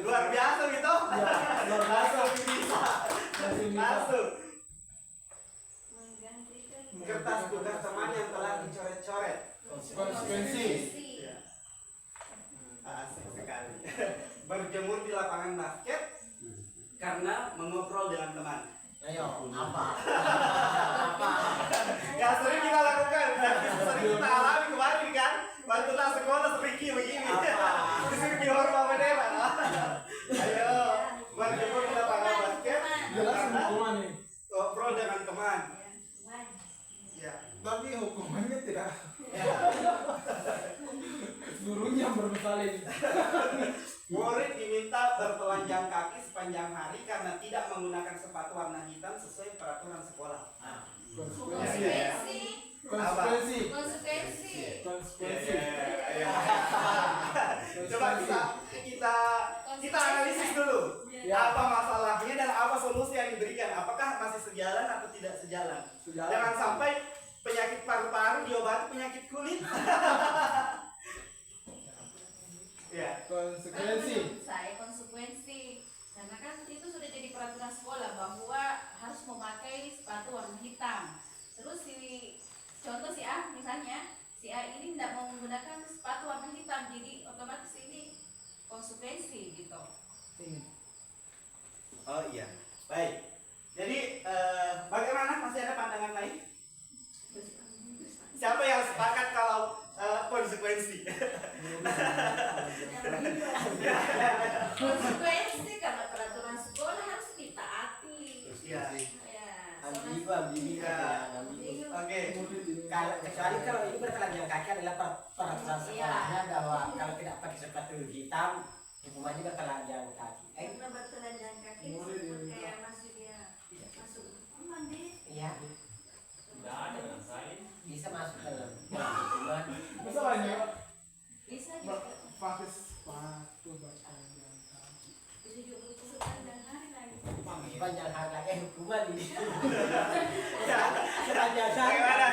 C: Luar biasa gitu.
D: Ya, luar biasa.
C: Langsung bisa. Langsung.
B: Menggantikan
C: Kertas tugas teman yang telah dicoret-coret.
D: Konsekuensi.
C: Ya. Asik sekali. Berjemur di lapangan basket karena mengobrol dengan teman.
A: Ayo, apa?
C: Ya sering kita lakukan, sering kita alami kemarin kan. Waktu tak sekolah sedikit begini. Disuruh dihormat bendera. Ayo, berjemur di lapangan basket
D: Jelas
C: karena
D: hukuman nih.
C: ngobrol dengan teman.
B: hukuman.
C: Ya.
D: Tapi hukumannya tidak. Gurunya bermasalah ini.
C: Murid diminta bertelanjang kaki sepanjang hari karena tidak menggunakan sepatu warna hitam sesuai peraturan sekolah.
D: Konsekuensi.
C: Ya.
D: Konsekuensi.
B: Konsekuensi.
D: Konsekuensi.
C: Coba kita apa masalahnya dan apa solusi yang diberikan, apakah masih sejalan atau tidak sejalan. Jangan sampai penyakit paru-paru diobati penyakit kulit. Ya.
D: Konsekuensi.
B: Menurut saya konsekuensi, karena kan itu sudah jadi peraturan sekolah bahwa harus memakai sepatu warna hitam. Terus contoh si A misalnya, si A ini tidak mau menggunakan sepatu warna hitam, jadi otomatis ini konsekuensi gitu.
C: Oh iya, baik. Jadi bagaimana, masih ada pandangan lain? Siapa yang sepakat kalau konsekuensi?
B: Konsekuensi karena peraturan sekolah harus ditaati.
C: Iya.
B: Ya,
A: Ambigu.
C: Oke.
A: Kecuali kalau ini bertelanjang kaki adalah peraturan sekolahnya bahwa kalau tidak pakai sepatu hitam hukumannya bertelanjang kaki.
B: karena bertelanjang kaki disebut kayak masih dia masuk hukuman deh.
A: Iya,
F: Tidak ada dalam saya.
A: bisa masuk dalam hukuman.
D: Masalahnya
B: Bisa juga.
D: pakai sepatu bertelanjang kaki.
B: Bisa juga sepanjang hari lagi.
A: Sepanjang hari lagi hukuman ini.
C: Ya.
A: Sepanjang hari.
C: Bagaimana?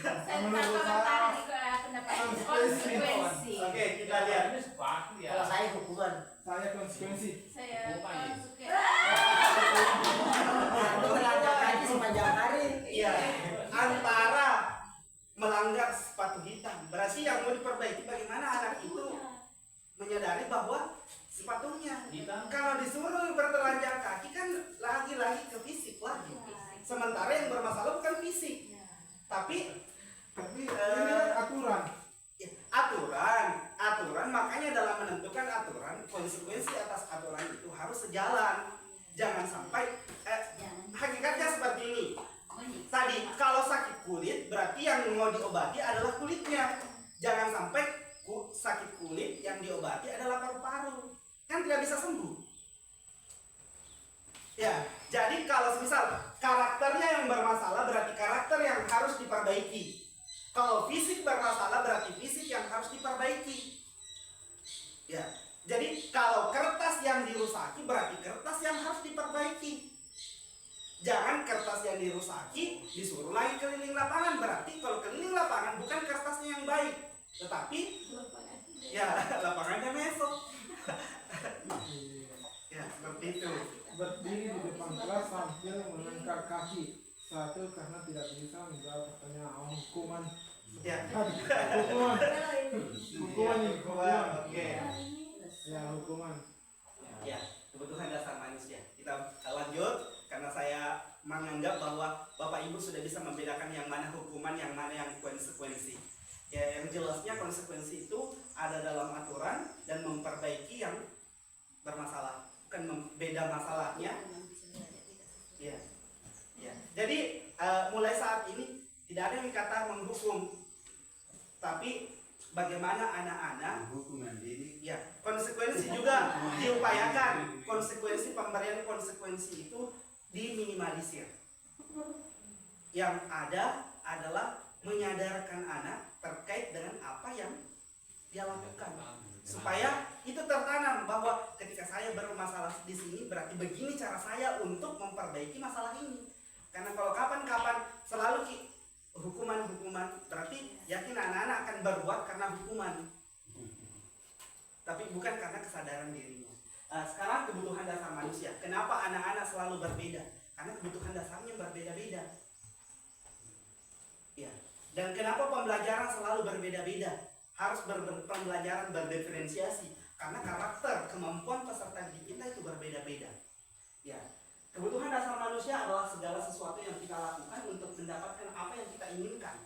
B: Saya
D: Menurut
B: komentar
D: saya,
B: juga pendapat
D: konsekuensi.
B: konsekuensi.
C: Oke, kita lihat.
F: Ini sepatu ya.
A: Kalau saya hukuman.
D: Saya konsekuensi.
B: Saya
F: Rupanya.
A: Bertelanjang kaki sepanjang hari.
C: Iya. Antara melanggar sepatu hitam, berarti yang mau diperbaiki bagaimana anak itu menyadari bahwa sepatunya.
F: Hitam.
C: Kalau disuruh bertelanjang kaki kan lagi-lagi ke fisik lagi. Sementara yang bermasalah bukan fisik, tapi
D: Tapi ini kan aturan.
C: ya, aturan. Makanya dalam menentukan aturan, konsekuensi atas aturan itu harus sejalan. Jangan sampai hakikatnya seperti ini. Tadi kalau sakit kulit berarti yang mau diobati adalah kulitnya. Jangan sampai sakit kulit yang diobati adalah paru-paru. Kan tidak bisa sembuh. Ya, jadi kalau misal karakternya yang bermasalah berarti karakter yang harus diperbaiki. Kalau fisik bermasalah berarti fisik yang harus diperbaiki. Ya, jadi kalau kertas yang dirusaki berarti kertas yang harus diperbaiki. Jangan kertas yang dirusaki disuruh lagi keliling lapangan, berarti kalau keliling lapangan bukan kertasnya yang baik, tetapi ya lapangannya mesok. Ya, seperti itu.
D: Berdiri di depan kelas sambil mengangkat kaki. Satu, karena tidak bisa menjawab pertanyaan hukuman.
C: Ya.
D: Hukuman. Hukuman ini. Hukuman.
C: Oke.
D: Ya, hukuman.
C: Ya, kebutuhan dasar manusia. Kita lanjut karena saya menganggap bahwa Bapak Ibu sudah bisa membedakan yang mana hukuman, yang mana yang konsekuensi. Ya, yang jelasnya konsekuensi itu ada dalam aturan dan memperbaiki yang bermasalah, bukan beda masalahnya. Ya. Ya. Jadi mulai saat ini tidak ada yang kata menghukum, tapi bagaimana anak-anak
E: Hukum mandiri.
C: ya, konsekuensi juga diupayakan. Konsekuensi, pemberian konsekuensi itu diminimalisir. Yang ada adalah menyadarkan anak terkait dengan apa yang dia lakukan, supaya itu tertanam bahwa ketika saya bermasalah di sini berarti begini cara saya untuk memperbaiki masalah ini. Karena kalau kapan-kapan selalu hukuman-hukuman, berarti yakin anak-anak akan berbuat karena hukuman, tapi bukan karena kesadaran dirinya. Sekarang kebutuhan dasar manusia. Kenapa anak-anak selalu berbeda? Karena kebutuhan dasarnya berbeda-beda. Ya. Dan kenapa pembelajaran selalu berbeda-beda? Harus pembelajaran berdiferensiasi. Karena karakter, kemampuan peserta didik kita itu berbeda-beda. Ya. Kebutuhan dasar manusia adalah segala sesuatu yang kita lakukan untuk mendapatkan apa yang kita inginkan.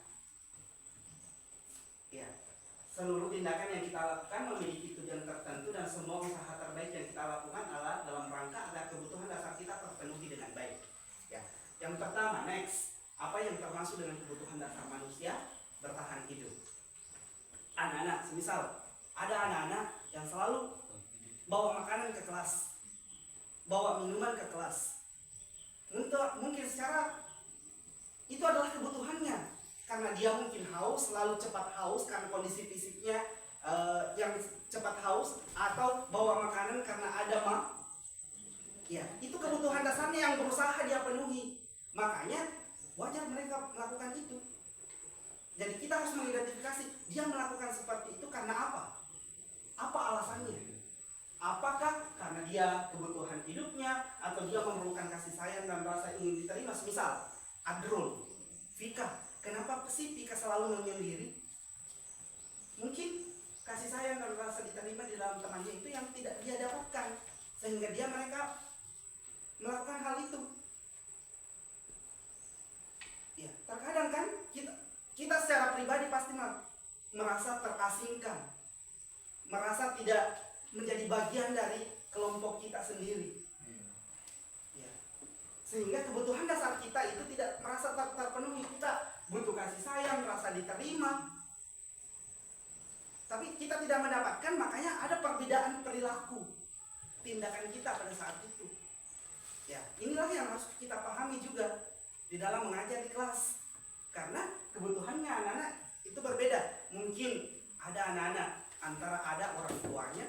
C: Ya. Seluruh tindakan yang kita lakukan memiliki tujuan tertentu dan semua usaha terbaik yang kita lakukan adalah dalam rangka agar kebutuhan dasar kita terpenuhi dengan baik. Ya. Yang pertama, next, apa yang termasuk dengan kebutuhan dasar manusia? Bertahan hidup. Anak-anak, semisal ada anak-anak yang selalu bawa makanan ke kelas, bawa minuman ke kelas. Mungkin secara itu adalah kebutuhannya, karena dia mungkin haus, selalu cepat haus karena kondisi fisiknya yang cepat haus, atau bawa makanan karena ada Ya, itu kebutuhan dasarnya yang berusaha dia penuhi. Makanya wajar mereka melakukan itu. Jadi kita harus mengidentifikasi dia melakukan seperti itu karena apa? Apa alasannya? Apakah karena dia kebutuhan hidupnya, atau dia memerlukan kasih sayang dan rasa ingin diterima? Misal Adrul, Vika, kenapa sih Vika selalu menyendiri? Mungkin kasih sayang dan rasa diterima di dalam temannya itu yang tidak dia dapatkan, sehingga mereka melakukan hal itu. Ya, terkadang kan kita secara pribadi pasti merasa terasingkan, merasa tidak menjadi bagian dari kelompok kita sendiri. Ya. Sehingga kebutuhan dasar kita itu tidak merasa terpenuhi. Kita butuh kasih sayang, rasa diterima, tapi kita tidak mendapatkan. Makanya ada perbedaan perilaku tindakan kita pada saat itu. Ya, inilah yang harus kita pahami juga di dalam mengajar di kelas. Karena kebutuhannya anak-anak itu berbeda. Mungkin ada anak-anak antara ada orang tuanya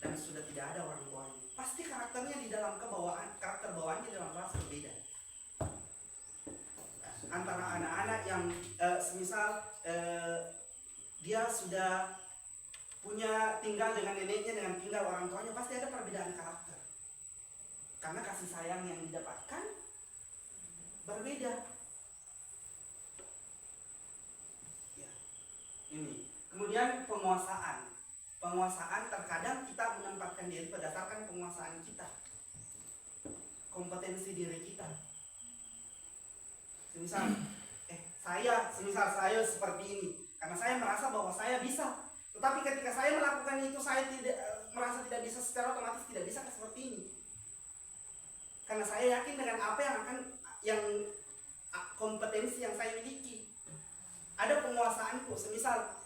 C: dan sudah tidak ada orang tuanya. Pasti karakternya di dalam karakter bawaannya dalam kelas berbeda. Antara anak-anak yang semisal dia sudah tinggal dengan neneknya, dengan tinggal orang tuanya, pasti ada perbedaan karakter. Karena kasih sayang yang didapatkan berbeda. Ya. Ini. Kemudian penguasaan. Penguasaan terkadang kita menempatkan diri berdasarkan penguasaan kita, kompetensi diri kita. Semisal saya seperti ini karena saya merasa bahwa saya bisa. Tetapi ketika saya melakukan itu, saya merasa tidak bisa, secara otomatis tidak bisa seperti ini. Karena saya yakin dengan apa yang kompetensi yang saya miliki. Ada penguasaanku, semisal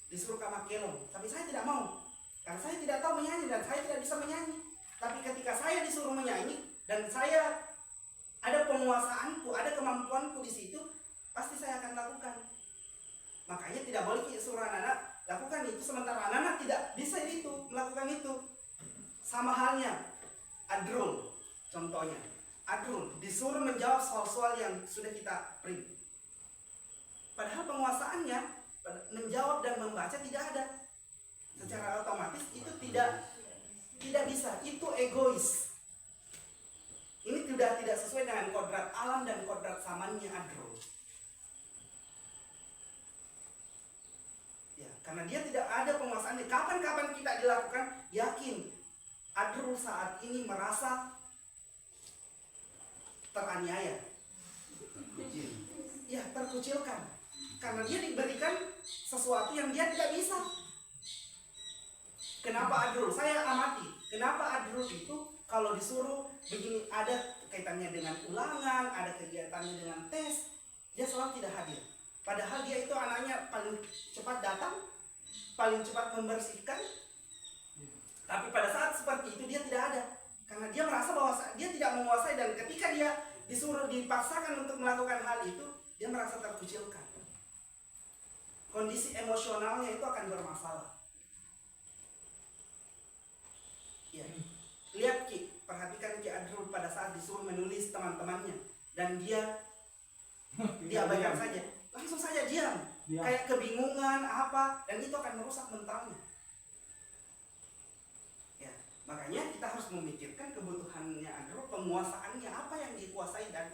C: disuruh ke makelon, tapi saya tidak mau karena saya tidak tahu menyanyi dan saya tidak bisa menyanyi. Tapi ketika saya disuruh menyanyi dan saya ada penguasaanku, ada kemampuanku di situ, pasti saya akan lakukan. Makanya tidak boleh suruh anak-anak lakukan itu sementara anak-anak tidak bisa melakukan itu. Sama halnya Adrul, contohnya Adrul disuruh menjawab soal-soal yang sudah kita print, padahal penguasaannya menjawab dan membaca tidak ada. Secara otomatis itu tidak bisa. Itu egois. Ini sudah tidak sesuai dengan kodrat alam dan kodrat samannya Adrul. Ya, karena dia tidak ada penguasaannya. Kapan-kapan kita dilakukan, yakin Adrul saat ini merasa teraniaya, ya, terkucilkan. Karena dia diberikan sesuatu yang dia tidak bisa. Kenapa Adrul? Saya amati. Kenapa Adrul itu kalau disuruh begini, ada kaitannya dengan ulangan, ada kegiatannya dengan tes, dia selalu tidak hadir. Padahal dia itu anaknya paling cepat datang, paling cepat membersihkan. Tapi pada saat seperti itu dia tidak ada. Karena dia merasa bahwa dia tidak menguasai, dan ketika dia disuruh dipaksakan untuk melakukan hal itu, dia merasa terkucilkan. Kondisi emosionalnya itu akan bermasalah. Ya. Lihat Ki, perhatikan Ki Adrul pada saat disuruh menulis teman-temannya dan dia diabaikan saja. Langsung saja diam. Kayak kebingungan apa, dan itu akan merusak mentalnya. Ya, makanya kita harus memikirkan kebutuhannya Adrul, penguasaannya, apa yang dikuasai dan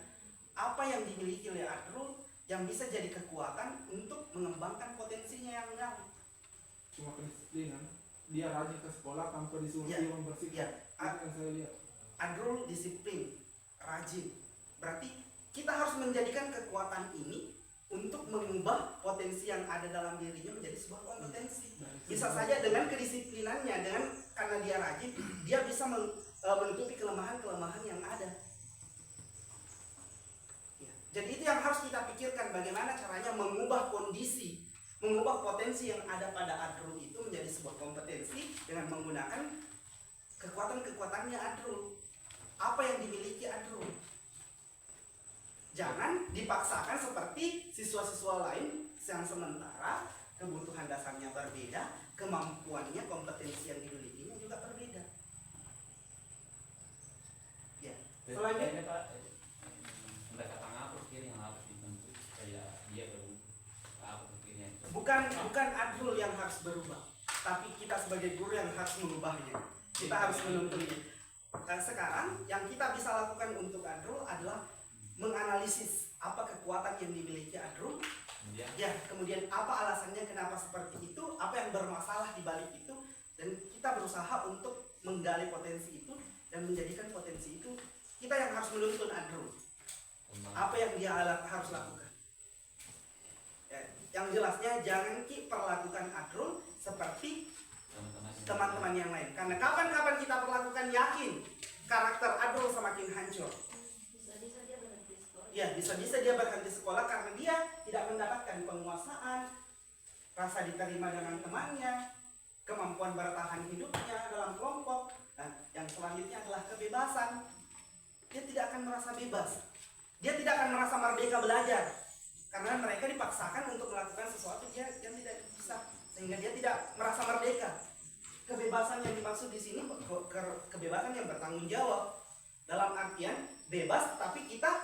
C: apa yang dimiliki oleh Adrul yang bisa jadi kekuatan untuk mengembangkan potensinya yang lain.
D: Cuma kedisiplinan. Dia rajin ke sekolah tanpa disuruh dia membersihkan.
C: Ya.
D: Itu yang saya lihat.
C: Adrul disiplin, rajin. Berarti kita harus menjadikan kekuatan ini untuk mengubah potensi yang ada dalam dirinya menjadi sebuah kompetensi. Bisa saja dengan kedisiplinannya, karena dia rajin, dia bisa menutupi kelemahan-kelemahan yang ada. Jadi itu yang harus kita pikirkan, bagaimana caranya mengubah kondisi, mengubah potensi yang ada pada Adrul itu menjadi sebuah kompetensi dengan menggunakan kekuatan-kekuatannya Adrul. Apa yang dimiliki Adrul? Jangan dipaksakan seperti siswa-siswa lain yang sementara kebutuhan dasarnya berbeda, kemampuannya, kompetensi yang dimilikinya juga berbeda. Selanjutnya
F: Pak, mereka ngapus kiri yang hapus dibentuk kayak dia baru hapus kiri yang
C: bukan adrul yang harus berubah, tapi kita sebagai guru yang harus mengubahnya. Kita harus menuntunnya. Sekarang yang kita bisa lakukan untuk adrul adalah menganalisis apa kekuatan yang dimiliki adrul, ya kemudian apa alasannya kenapa seperti itu, apa yang bermasalah di balik itu, dan kita berusaha untuk menggali potensi itu dan menjadikan potensi itu kita yang harus menuntun adrul. Apa yang dia harus lakukan? Ya, yang jelasnya jangan perlakukan adrul seperti teman-teman yang lain. Karena kapan-kapan kita perlakukan, yakin karakter adrul semakin hancur.
B: Bisa-bisa dia berhenti sekolah.
C: Ya, bisa-bisa dia berhenti sekolah karena dia tidak mendapatkan penguasaan, rasa diterima dengan temannya, kemampuan bertahan hidupnya dalam kelompok, dan yang selanjutnya adalah kebebasan. Dia tidak akan merasa bebas. Dia tidak akan merasa merdeka belajar karena mereka dipaksakan untuk melakukan sesuatu yang tidak bisa, sehingga dia tidak merasa merdeka. Kebebasan yang dimaksud di sini kebebasan yang bertanggung jawab, dalam artian bebas tapi kita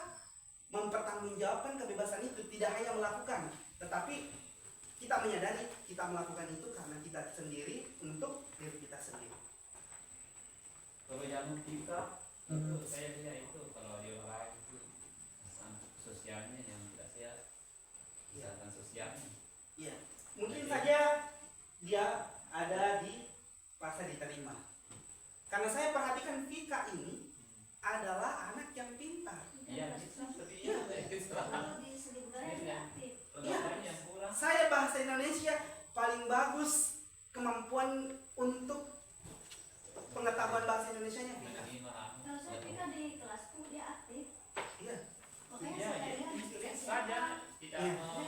C: mempertanggungjawabkan kebebasan itu, tidak hanya melakukan, tetapi kita menyadari kita melakukan itu karena kita sendiri, untuk diri kita sendiri.
F: Kalau yang kita itu saya lihat itu kalau di orang itu sosialnya yang tidak sehat, kesehatan sosialnya.
C: Iya, mungkin saja dia ada di rasa diterima. Karena saya perhatikan Vika ini adalah anak yang pintar.
F: Iya, seperti
C: Iya.
F: itu.
B: Kalau di seni budaya dia aktif.
F: Pengetahuan yang kurang.
C: Saya bahasa Indonesia paling bagus, kemampuan untuk pengetahuan bahasa Indonesianya Vika.
F: Menerima.
B: Kalau saya pikir di kelasku dia aktif.
C: Iya.
B: Makanya
F: Iya,
B: saya
F: iya.
B: lihat
F: Saja tidak
C: Iya.
F: mau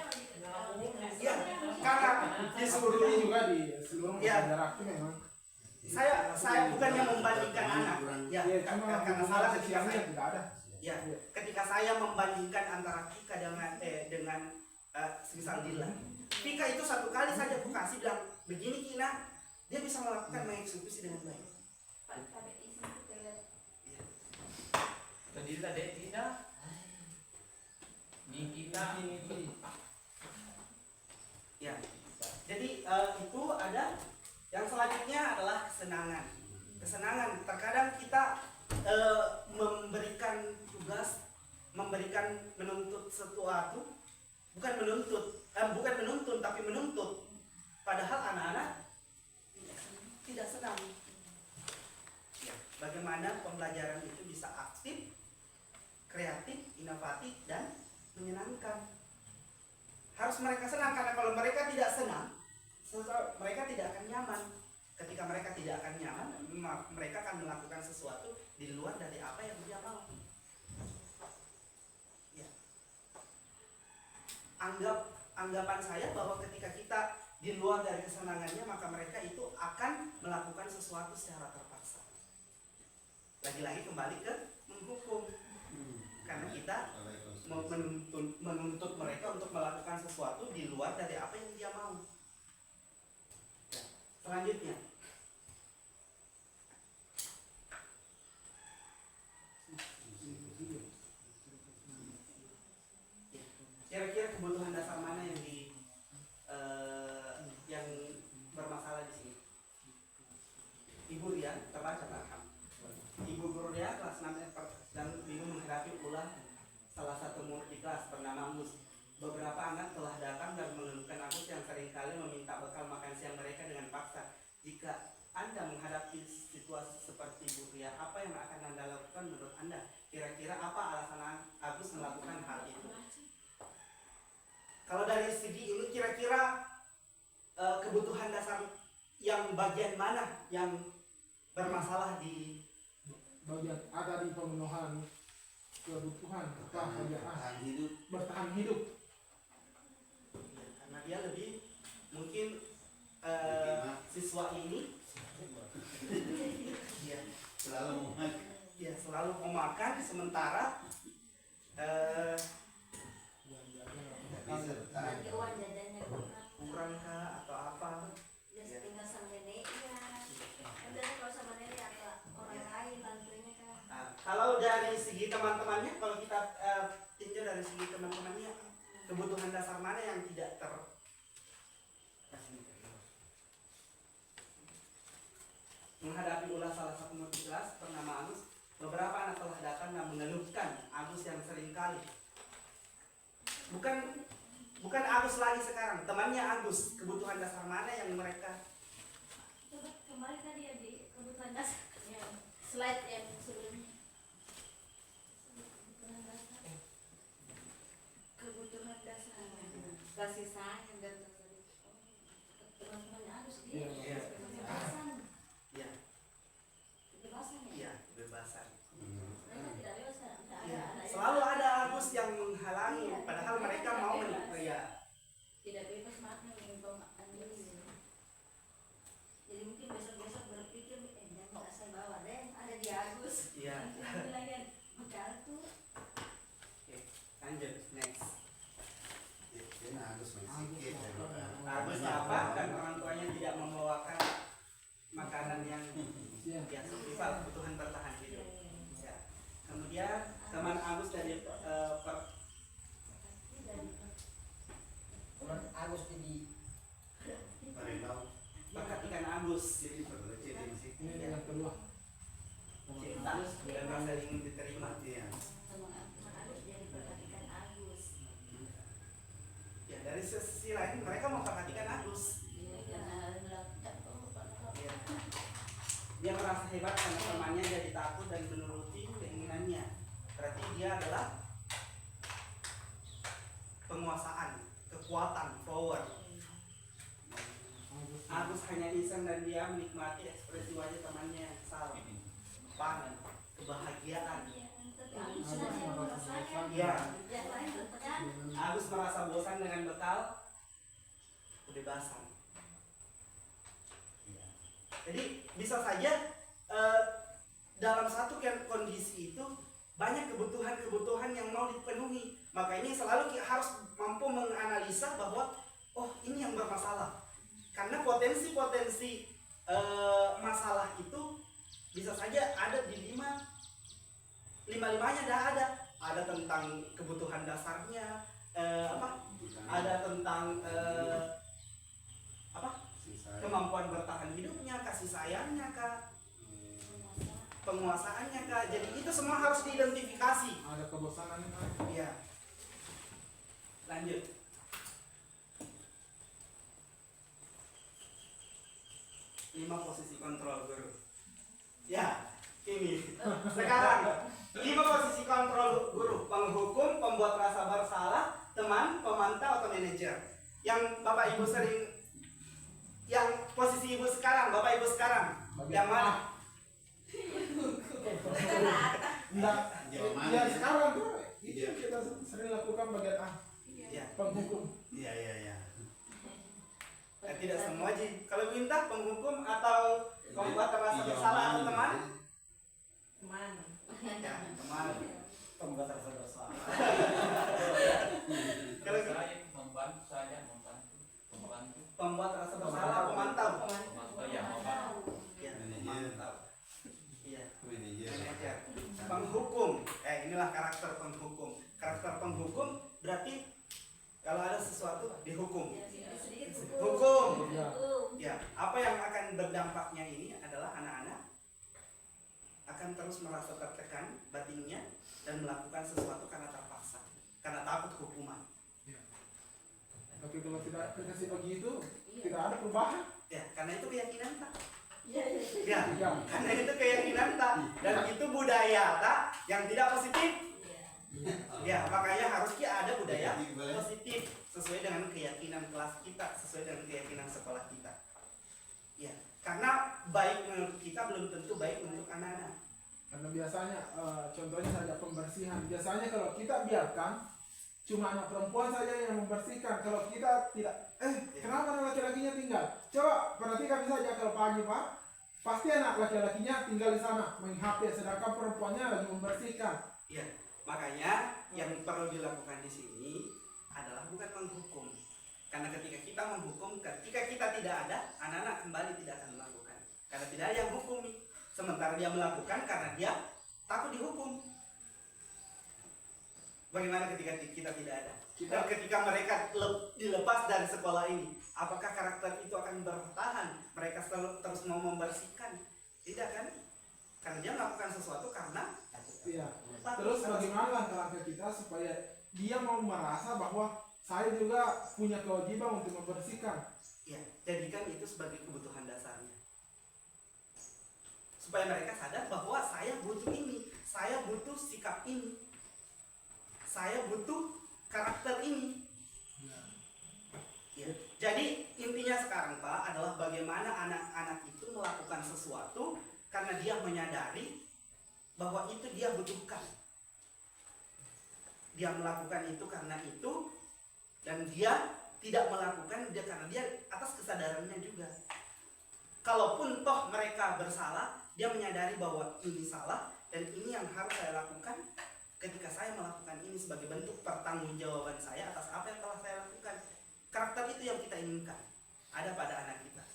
C: Iya, karena
D: Disuruh ini juga di seluruh
C: Iya.
D: pelajar aktif memang.
C: saya bukannya membandingkan anak. Ya,
D: Ya, cuma
C: karena salah ketika
D: sosialnya
C: saya,
D: tidak ada.
C: ya, ketika saya membandingkan antara Vika dengan semisal Dila. Vika itu satu kali saja aku kasih bilang begini Kina, dia bisa melakukan mengeksekusi dengan baik.
B: Pak KBI sini toilet.
F: Tadi tadi tidak. Ini kita
C: Ya. Jadi itu ada. Yang selanjutnya adalah kesenangan. Kesenangan. Terkadang kita memberikan tugas, menuntut sesuatu, bukan menuntun tapi menuntut. Padahal anak-anak tidak senang. Ya. Bagaimana pembelajaran itu bisa aktif, kreatif, inovatif, dan menyenangkan. Harus mereka senang, karena kalau mereka tidak senang, mereka tidak akan nyaman. Ketika mereka tidak akan nyaman, mereka akan melakukan sesuatu di luar dari apa yang dia mau. Ya. Anggapan saya bahwa ketika kita di luar dari kesenangannya, maka mereka itu akan melakukan sesuatu secara terpaksa. Lagi-lagi kembali ke menghukum, karena kita menuntut mereka untuk melakukan sesuatu di luar dari apa yang dia mau. Ya. Selanjutnya, kira-kira kebutuhan dasar mana yang bermasalah di sini? Ibu Ria, terbaca Pak. Ibu guru dia kelas 6 dan bingung menghadapi ulah salah satu murid di kelas bernama Mus. Beberapa anak telah datang dan mengeluhkan Agus yang seringkali meminta bekal makan siang mereka dengan paksa. Jika Anda menghadapi situasi seperti Bu Ria, apa yang akan Anda lakukan menurut Anda? Kira-kira apa alasan Agus melakukan hal itu? Kalau dari segi ini kira-kira kebutuhan dasar yang bagian mana yang bermasalah di
D: Bagian ada di pemenuhan kebutuhan
E: bertahan hidup.
D: bertahan hidup.
C: ya, karena dia lebih mungkin siswa ini ya,
E: Selalu memakai.
C: ya selalu memakan sementara
E: Bisa bertahan.
B: Nanti uang jajannya
C: kurang kah atau apa.
B: dia tinggal sama neneknya. Kan biasanya kalau sama nenek atau orang lain bantuinnya kan.
C: Kalau dari segi teman-temannya, kalau kita tinjau dari segi teman-temannya, kebutuhan dasar mana yang tidak menghadapi ulah salah satu murid bernama Agus, beberapa anak telah datang dan mengeluhkan Agus yang seringkali bukan Agus lagi sekarang, temannya Agus, kebutuhan dasar mana yang mereka
B: Coba kembali tadi ya di kebutuhan dasar. Slide yang sebelumnya. Kebutuhan dasar.
G: Kasih sayang dan
B: Teman-teman harus
D: Iya,
B: dia
C: iya.
B: kebebasan.
C: ya
B: Kebebasan ya.
C: ya kebebasan.
B: Mereka tidak bebas, tidak
C: Ya,
B: ada.
C: selalu ada Agus yang menghalangi, padahal mereka mau menikmati. Ya,
B: Tidak bebas makna menyumbang ini. Jadi mungkin besok-besok berpikir, jangan nggak saya bawa deh, ada di Agus.
C: iya.
B: Nanti lagi bekal tuh.
C: Oke, lanjut next.
E: Ini Agus Meksik
C: Agus apa? Dan orang tuanya tidak membawakan makanan yang
D: Iya.
C: biasa, rival kebutuhan bertahan hidup. Ya. Kemudian teman Agus dari
A: Teman Agus jadi
E: Parendau.
C: perhatikan Agus,
E: Jadi perlu jadi di situ.
D: Ini yang kedua.
C: cinta dan rasa ingin diterima.
E: Iya.
B: Teman Agus jadi perhatikan Agus.
C: Ya, dari sisi lain mereka memperhatikan Agus. Ya. Dia merasa hebat karena temannya jadi takut dan menuruti keinginannya. Berarti dia adalah penguasaan, kekuatan, power. Agus hanya iseng dan dia menikmati ekspresi wajah temannya yang salah, pangan, kebahagiaan.
B: Tapi Agus sudah merasakan.
C: Ya,
B: Yang lain berpegang.
C: Agus merasa bosan dengan bekal kebebasan. Jadi bisa saja dalam satu kondisi itu banyak kebutuhan-kebutuhan yang mau dipenuhi. Makanya selalu kita harus mampu menganalisa bahwa oh ini yang bermasalah. Karena potensi-potensi masalah itu bisa saja ada di lima-limanya ada. Ada tentang kebutuhan dasarnya, ada tentang kemampuan bertahan hidupnya, kasih sayangnya kak, penguasaannya kak. Jadi itu semua harus diidentifikasi.
D: Ada kebosanan kan?
C: Iya. Lanjut. Lima posisi kontrol guru. Ya, ini. Sekarang 5 posisi kontrol guru: penghukum, pembuat rasa bersalah, teman, pemantau atau manajer. Yang Bapak Ibu sering, yang posisi Ibu sekarang, Bapak Ibu sekarang, yang mana?
D: Enggak.
E: Jawaban.
D: Ya sekarang tuh itu
E: Iya.
D: yang kita sering lakukan bagian
C: Ya.
D: penghukum.
E: Iya.
C: Tidak semua Ji. Kalau minta penghukum atau pembuat rasa bersalah atau teman?
G: Teman.
C: Ya, teman.
A: pembuat rasa bersalah.
C: Kalau
F: saya membantu saja, membantu.
C: pembuat rasa bersalah, pemantau.
F: Membantu ya, membantu.
C: Ya,
E: Manajer.
C: pemantau. Iya,
E: Manajer.
C: manajer. Penghukum. Inilah karakter penghukum. Karakter penghukum berarti kalau ada sesuatu dihukum.
B: Sedikit
C: Hukum.
D: Ya.
C: Ya, apa yang akan berdampaknya ini adalah anak-anak akan terus merasa tertekan batinnya dan melakukan sesuatu karena terpaksa, karena takut hukuman.
D: Tapi kalau tidak dikasih begitu, tidak ada perubahan.
C: Ya, karena itu keyakinan tak.
B: Iya.
C: Ya,
D: Ya.
C: karena itu keyakinan tak, dan itu budaya tak yang tidak positif. Ya, makanya harusnya ada budaya positif sesuai dengan keyakinan kelas kita, sesuai dengan keyakinan sekolah kita. Ya, karena baik menurut kita belum tentu baik untuk anak-anak.
D: Karena biasanya contohnya saja pembersihan. Biasanya kalau kita biarkan cuma anak perempuan saja yang membersihkan. Kalau kita tidak, kenapa anak laki-lakinya tinggal? Coba perhatikan saja kalau pagi Pak, pasti anak laki-lakinya tinggal di sana main HP, sedangkan perempuannya lagi membersihkan.
C: Ya, makanya yang perlu dilakukan di sini adalah bukan menghukum. Karena ketika kita menghukum, ketika kita tidak ada, anak-anak kembali tidak akan melakukan. Karena tidak ada yang hukumi. Sementara dia melakukan karena dia takut dihukum. Bagaimana ketika kita tidak ada? Dan ketika mereka dilepas dari sekolah ini, apakah karakter itu akan bertahan? Mereka terus mau membersihkan? Tidak kan? Karena dia melakukan sesuatu karena
D: Iya. Terus bagaimana langkah kita supaya dia mau merasa bahwa saya juga punya kewajiban untuk membersihkan?
C: ya, jadikan itu sebagai kebutuhan dasarnya. Supaya mereka sadar bahwa saya butuh ini, saya butuh sikap ini, saya butuh karakter ini. Ya. Jadi intinya sekarang Pak adalah bagaimana anak-anak itu melakukan sesuatu karena dia menyadari bahwa itu dia butuhkan. Dia melakukan itu karena itu, dan dia tidak melakukan dia karena dia atas kesadarannya juga. Kalaupun toh mereka bersalah, dia menyadari bahwa ini salah dan ini yang harus saya lakukan ketika saya melakukan ini sebagai bentuk pertanggungjawaban saya atas apa yang telah saya lakukan. Karakter itu yang kita inginkan ada pada anak kita,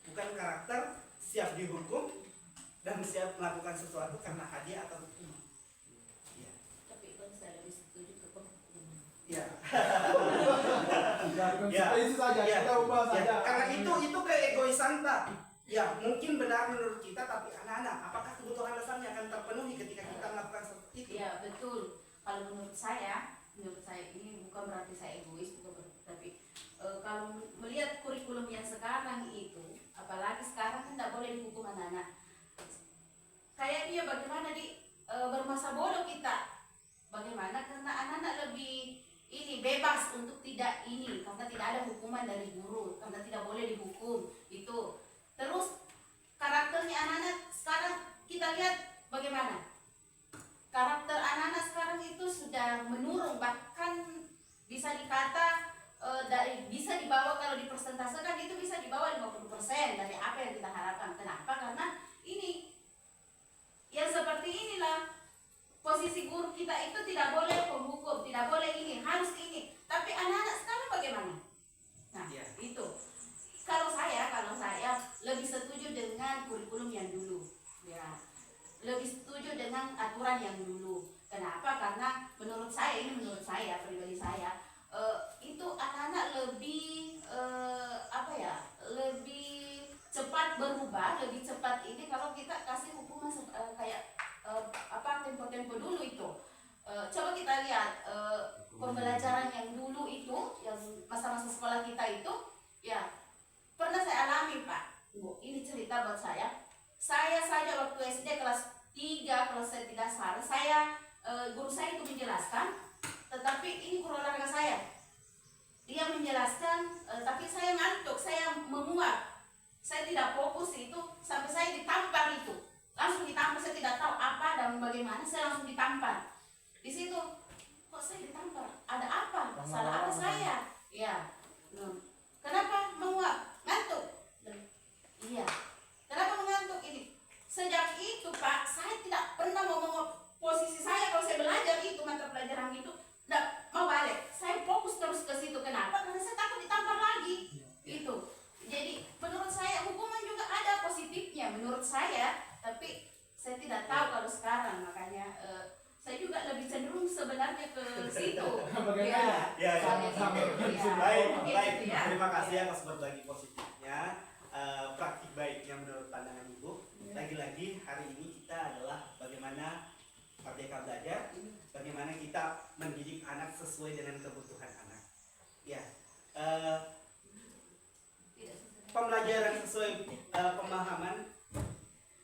C: bukan karakter siap dihukum dan siap melakukan sesuatu karena hadiah atau hukuman. Ya.
B: Tapi kan saya lebih setuju ke penghukuman.
C: Ya.
D: Konsekuensi saja,
C: Ya.
D: kita ubah
C: Ya.
D: saja.
C: Karena itu keegoisan tak. Ya, mungkin benar menurut kita, tapi anak-anak, apakah kebutuhan dasarnya akan terpenuhi ketika kita melakukan seperti itu?
B: Iya betul. Kalau menurut saya ini bukan berarti saya egois, tapi kalau melihat kurikulum yang sekarang itu, apalagi sekarang kan tidak boleh dihukum anak-anak. Kayaknya bagaimana bermasa bodoh kita? Bagaimana? Karena anak-anak lebih ini bebas untuk tidak ini, karena tidak ada hukuman dari guru, karena tidak boleh dihukum itu. Terus karakternya anak-anak sekarang kita lihat bagaimana? Karakter anak-anak sekarang itu sudah menurun, bahkan bisa dikata bisa dibawa, kalau dipersentasekan itu bisa dibawa 50% dari apa yang kita harapkan. Kenapa? Karena ini yang seperti inilah posisi guru kita itu tidak boleh penghukum, tidak boleh ini, harus ini. Tapi anak-anak sekarang bagaimana? Nah,
C: Ya.
B: itu. Kalau saya lebih setuju dengan kurikulum yang dulu. Ya. Lebih setuju dengan aturan yang dulu. Kenapa? Karena menurut saya pribadi saya, itu anak-anak lebih lebih cepat berubah, lebih cepat ini kalau kita kasih hukuman kayak tempo-tempo dulu itu. Coba kita lihat pembelajaran yang dulu itu, yang masa-masa sekolah kita itu, ya pernah saya alami Pak. Ini cerita buat saya. Saya saja waktu SD kelas 3, kalau saya tidak salah, guru saya itu menjelaskan, tetapi ini guru olahraga saya. Dia menjelaskan, tapi saya ngantuk, saya menguap. Saya tidak fokus itu, sampai saya ditampar itu. Langsung ditampar, saya tidak tahu apa dan bagaimana, saya langsung ditampar. Di situ, kok saya ditampar? Ada apa? Salah apa saya? Ya. Kenapa menguap? Ngantuk. Iya. Kenapa mengantuk ini? Sejak itu Pak, saya tidak pernah mau posisi saya kalau saya belajar itu mata pelajaran itu, tidak mau balik. Saya fokus terus ke situ. Kenapa? Karena saya takut ditampar lagi. Itu. Jadi menurut saya hukuman juga ada positifnya menurut saya, tapi saya tidak tahu kalau sekarang, makanya saya juga lebih cenderung sebenarnya ke situ.
D: Bagaimana?
C: Ya.
D: Sama-sama.
C: Baik.
B: Gitu ya.
C: Terima kasih atas berbagi positifnya, praktik baiknya menurut pandangan Ibu. Lagi-lagi hari ini kita adalah bagaimana Merdeka Belajar, bagaimana kita mendidik anak sesuai dengan kebutuhan anak. Ya, pembelajaran sesuai pemahaman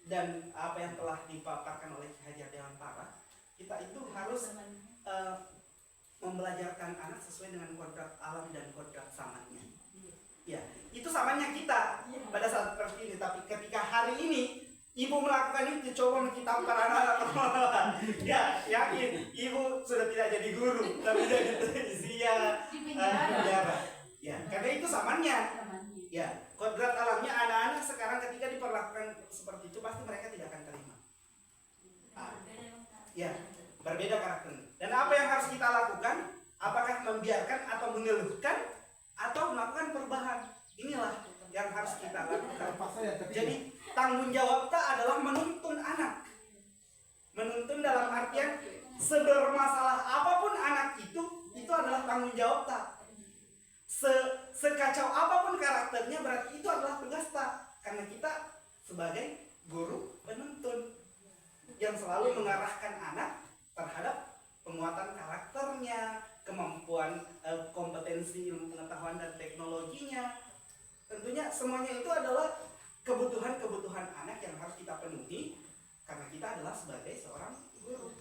C: dan apa yang telah dipaparkan oleh Ki Hajar Dewantara, kita itu harus membelajarkan anak sesuai dengan kodrat alam dan kodrat zamannya. Ya, itu zamannya kita pada saat seperti ini. Tapi ketika hari ini Ibu melakukan itu, coba kita para anak-anak, ya yakin Ibu sudah tidak jadi guru, tapi jadi usia
B: Di penjara.
C: Ya, karena itu zamannya. Ya, kodrat alamnya anak-anak sekarang ketika diperlakukan seperti itu pasti mereka tidak akan terima. Ya, berbeda karakter. Dan apa yang harus kita lakukan? Apakah membiarkan atau mengeluhkan atau melakukan perubahan? Inilah yang harus kita lakukan. Jadi tanggung jawab kita adalah menuntun anak. Menuntun dalam artian sebermasalah apapun anak itu adalah tanggung jawab tak. Sekacau apapun karakternya berarti itu adalah tugas tak. Karena kita sebagai guru penuntun yang selalu mengarahkan anak terhadap penguatan karakternya, kemampuan kompetensi ilmu pengetahuan dan teknologinya. Tentunya semuanya itu adalah kebutuhan-kebutuhan anak yang harus kita penuhi karena kita adalah sebagai seorang guru.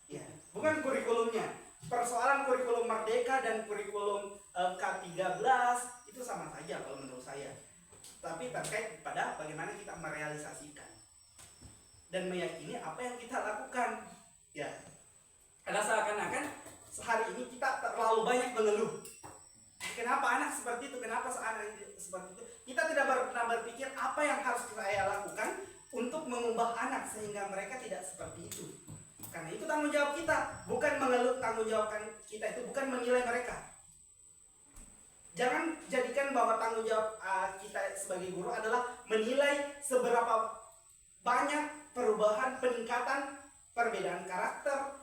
C: Ya, bukan kurikulumnya. Persoalan kurikulum Merdeka dan kurikulum K13 itu sama saja kalau menurut saya. Tapi terkait pada bagaimana kita merealisasikan dan meyakini apa yang kita lakukan. Ya, karena seakan-akan sehari ini kita terlalu banyak mengeluh. Kenapa anak seperti itu? Kenapa anak seperti itu? Kita tidak pernah berpikir apa yang harus saya lakukan untuk mengubah anak sehingga mereka tidak seperti itu. Karena itu tanggung jawab kita, bukan mengeluh. Tanggung jawab kita itu bukan menilai mereka. Jangan jadikan bahwa tanggung jawab kita sebagai guru adalah menilai seberapa banyak perubahan, peningkatan, perbedaan karakter,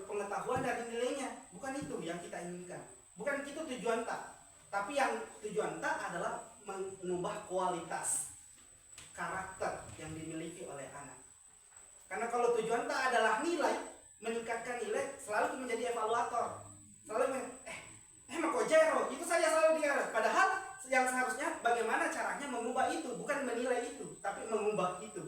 C: pengetahuan dari nilainya. Bukan itu yang kita inginkan. Bukan itu tujuan tak. Tapi yang tujuan tak adalah mengubah kualitas karakter yang dimiliki oleh anak. Karena kalau tujuan tak adalah nilai, meningkatkan nilai, selalu menjadi evaluator. Selalu emang kok jero, itu saja selalu dia. Padahal yang seharusnya bagaimana caranya mengubah itu, bukan menilai itu, tapi mengubah itu.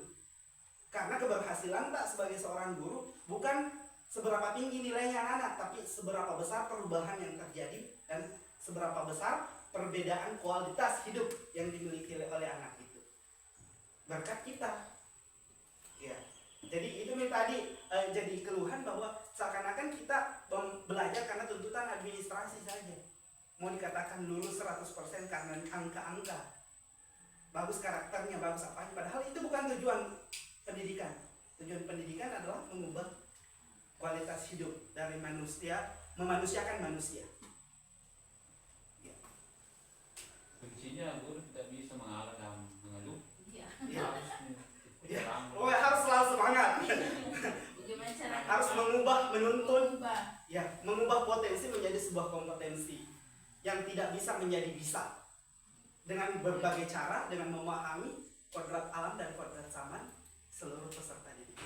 C: Karena keberhasilan tak sebagai seorang guru bukan seberapa tinggi nilainya anak, tapi seberapa besar perubahan yang terjadi dan seberapa besar perbedaan kualitas hidup yang dimiliki oleh anak itu. Berkat kita. Ya. Jadi itu tadi jadi keluhan bahwa seakan-akan kita belajar karena tuntutan administrasi saja. Mau dikatakan lulus 100% karena angka-angka. Bagus karakternya, bagus apanya. Padahal itu bukan tujuan pendidikan. Tujuan pendidikan adalah mengubah kualitas hidup dari manusia, memanusiakan manusia. Ya.
F: Kuncinya guru tidak bisa mengalah dalam mengeluh.
G: Iya.
C: Ya. Ya.
F: Terang.
C: Oh, harus selalu semangat.
G: Bagaimana caranya?
C: Harus mengubah, menuntun,
G: Mengubah.
C: ya, mengubah potensi menjadi sebuah kompetensi yang tidak bisa menjadi bisa. Dengan berbagai cara, dengan memahami kodrat alam dan kodrat zaman seluruh peserta didik.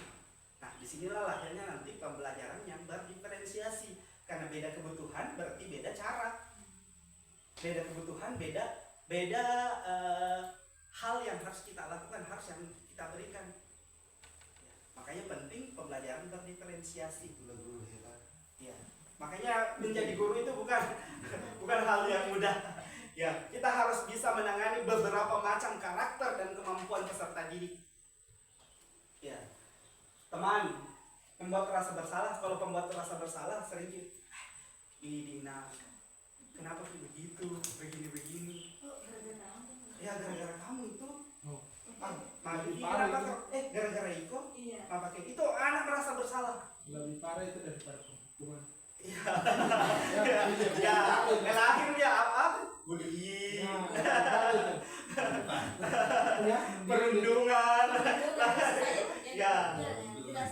C: Nah, disinilah lahirnya nanti pembelajaran yang berdiferensiasi. Karena beda kebutuhan berarti beda cara. Beda kebutuhan, beda hal yang harus kita lakukan, harus yang kita berikan. Ya, makanya penting pembelajaran berdiferensiasi.
E: Guru hebat.
C: Ya, makanya menjadi guru itu bukan hal yang mudah. Ya, kita harus bisa menangani beberapa macam karakter dan kemampuan peserta didik. Ya, teman, membuat rasa bersalah. Kalau pembuat rasa bersalah sering Dina, kenapa begitu, begini.
B: Oh, gara-gara kamu.
C: Ya gara-gara kamu itu.
D: Oh.
C: Mati
D: Parah
C: kenapa
D: itu.
C: gara-gara Iko?
B: Iya.
C: Apa kayak itu anak merasa bersalah.
D: Lebih parah itu daripada hukuman.
C: Iya.
D: Ya,
C: Ya, lahir dia apa? Bullying. Perundungan. Ya.
B: Tidak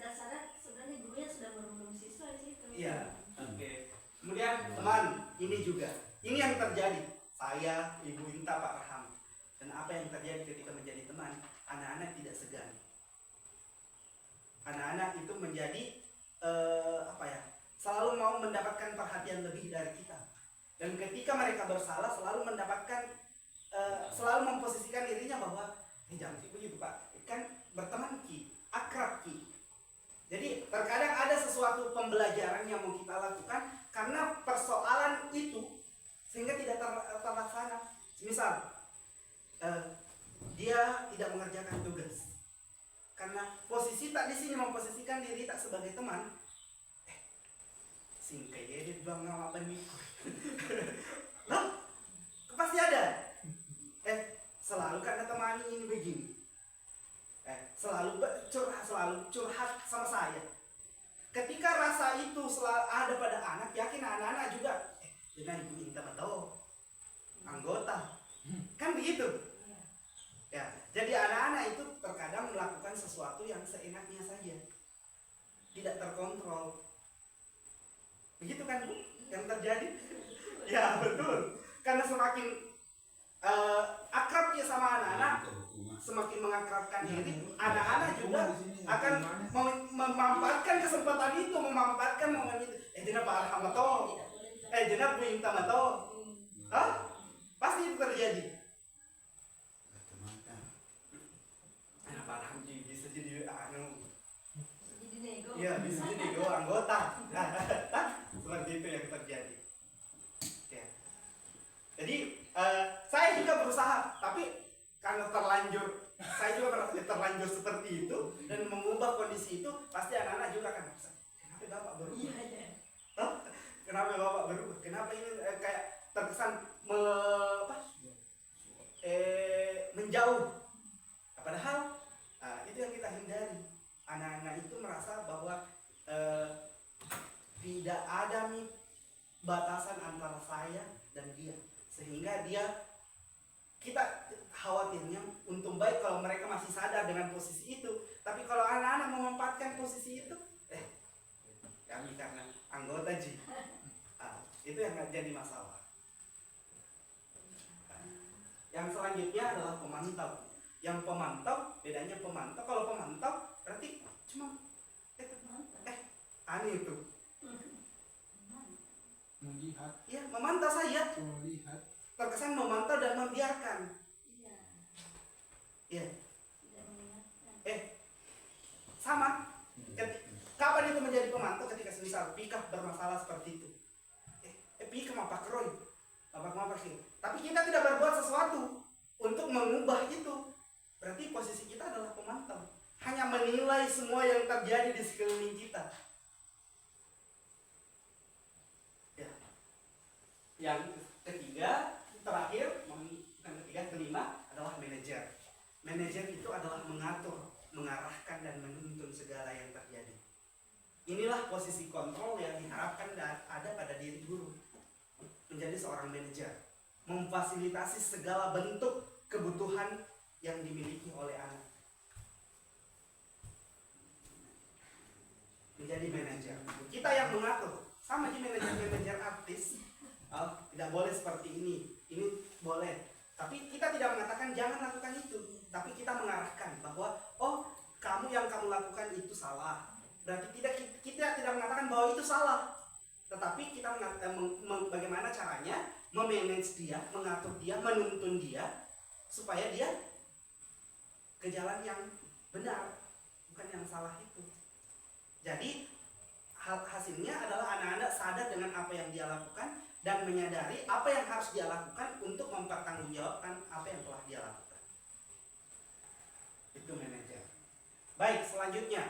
B: sadar sebenarnya gurunya sudah merundung siswa di situ.
C: Iya. Oke. Kemudian teman, ini juga. Ini yang terjadi. Saya, Ibu Inta, Pak Raham. Dan apa yang terjadi ketika menjadi teman, anak-anak tidak segan. Anak-anak itu menjadi selalu mau mendapatkan perhatian lebih dari kita. Dan ketika mereka bersalah selalu mendapatkan selalu memposisikan dirinya bahwa jangan begitu Pak, kan berteman ki, akrab ki. Jadi terkadang ada sesuatu pembelajaran yang mau kita lakukan karena persoalan itu sehingga tidak terlaksana. Misal dia tidak mengerjakan tugas karena posisi tak di sini memposisikan diri tak sebagai teman. Singkai dia bilang nama apa nih? Loh, pasti ada. Selalu karena teman ini begini. Selalu curhat sama saya. Ketika rasa itu selalu ada pada anak, yakin anak-anak juga. Jangan ibu minta betul. Anggota, kan begitu. Ya, jadi anak-anak itu terkadang melakukan sesuatu yang seenaknya saja, tidak terkontrol. Begitu kan Bu yang terjadi? Ya betul. Karena semakin akrabnya sama anak-anak, semakin mengakrabkan diri, anak-anak juga akan memanfaatkan kesempatan itu, memanfaatkan momen itu. Jenab alhamato, jenab minta mato, pasti itu terjadi. Kenapa alhamdulillah bisa jadi
B: Jadi nego.
C: Iya, bisa jadi nego anggota. Seperti itu yang terjadi. Ya. Jadi saya juga berusaha, tapi karena saya juga merasa terlanjur seperti itu dan mengubah kondisi itu, pasti anak-anak juga akan merasa, kenapa Bapak berubah? Kenapa Bapak berubah? Kenapa ini kayak terkesan menjauh? Padahal itu yang kita hindari. Anak-anak itu merasa bahwa tidak ada batasan antara saya dan dia, sehingga kita khawatirnya untung baik kalau mereka masih sadar dengan posisi itu, tapi kalau anak-anak memanfaatkan posisi itu, kami karena anggota Ji, itu yang jadi masalah. Yang selanjutnya adalah pemantau. Yang pemantau, bedanya pemantau, kalau pemantau berarti cuma aneh itu.
D: Melihat,
C: Ya, memantau saya.
D: melihat.
C: Terkesan memantau dan membiarkan.
B: Iya.
C: Iya.
B: Tidak mengingatkan.
C: Sama. Kapan itu menjadi pemantau? Ketika misal Pika bermasalah seperti itu. Pika apa keroy? Apa sih? Tapi kita tidak berbuat sesuatu untuk mengubah itu. Berarti posisi kita adalah pemantau. Hanya menilai semua yang terjadi di sekeliling kita. Ya. Yang ketiga, terakhir, kelima adalah manajer. Manajer itu adalah mengatur, mengarahkan dan menuntun segala yang terjadi. Inilah posisi kontrol yang diharapkan ada pada diri guru. Menjadi seorang manajer, memfasilitasi segala bentuk kebutuhan yang dimiliki oleh anak. Menjadi manajer, kita yang mengatur. Sama aja manajer artis. Tidak boleh seperti ini boleh. Tapi kita tidak mengatakan jangan lakukan itu, tapi kita mengarahkan bahwa kamu yang kamu lakukan itu salah. Berarti kita tidak mengatakan bahwa itu salah, tetapi kita bagaimana caranya memanage dia, mengatur dia, menuntun dia supaya dia ke jalan yang benar, bukan yang salah itu. Jadi hasilnya adalah anak-anak sadar dengan apa yang dia lakukan dan menyadari apa yang harus dia lakukan untuk mempertanggungjawabkan apa yang telah dia lakukan. Itu manajer. Baik, selanjutnya.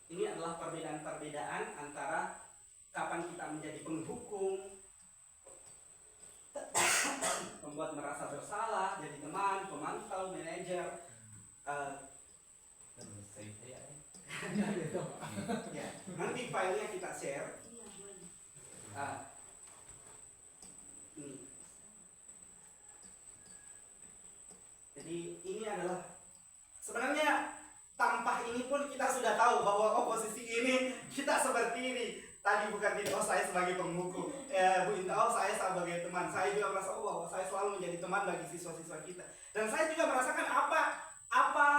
C: Ini adalah perbedaan-perbedaan antara kapan kita menjadi penghukum, membuat merasa bersalah, jadi teman, pemantau, manajer. Ya, nanti filenya kita share.
B: Iya, boleh.
C: Ini. Jadi ini adalah sebenarnya tanpa ini pun kita sudah tahu bahwa posisi ini kita seperti ini. Tadi bukan tidak saya sebagai penghukum, Bu Inta, saya sebagai teman. Saya juga merasa bahwa saya selalu menjadi teman bagi siswa-siswa kita. Dan saya juga merasakan apa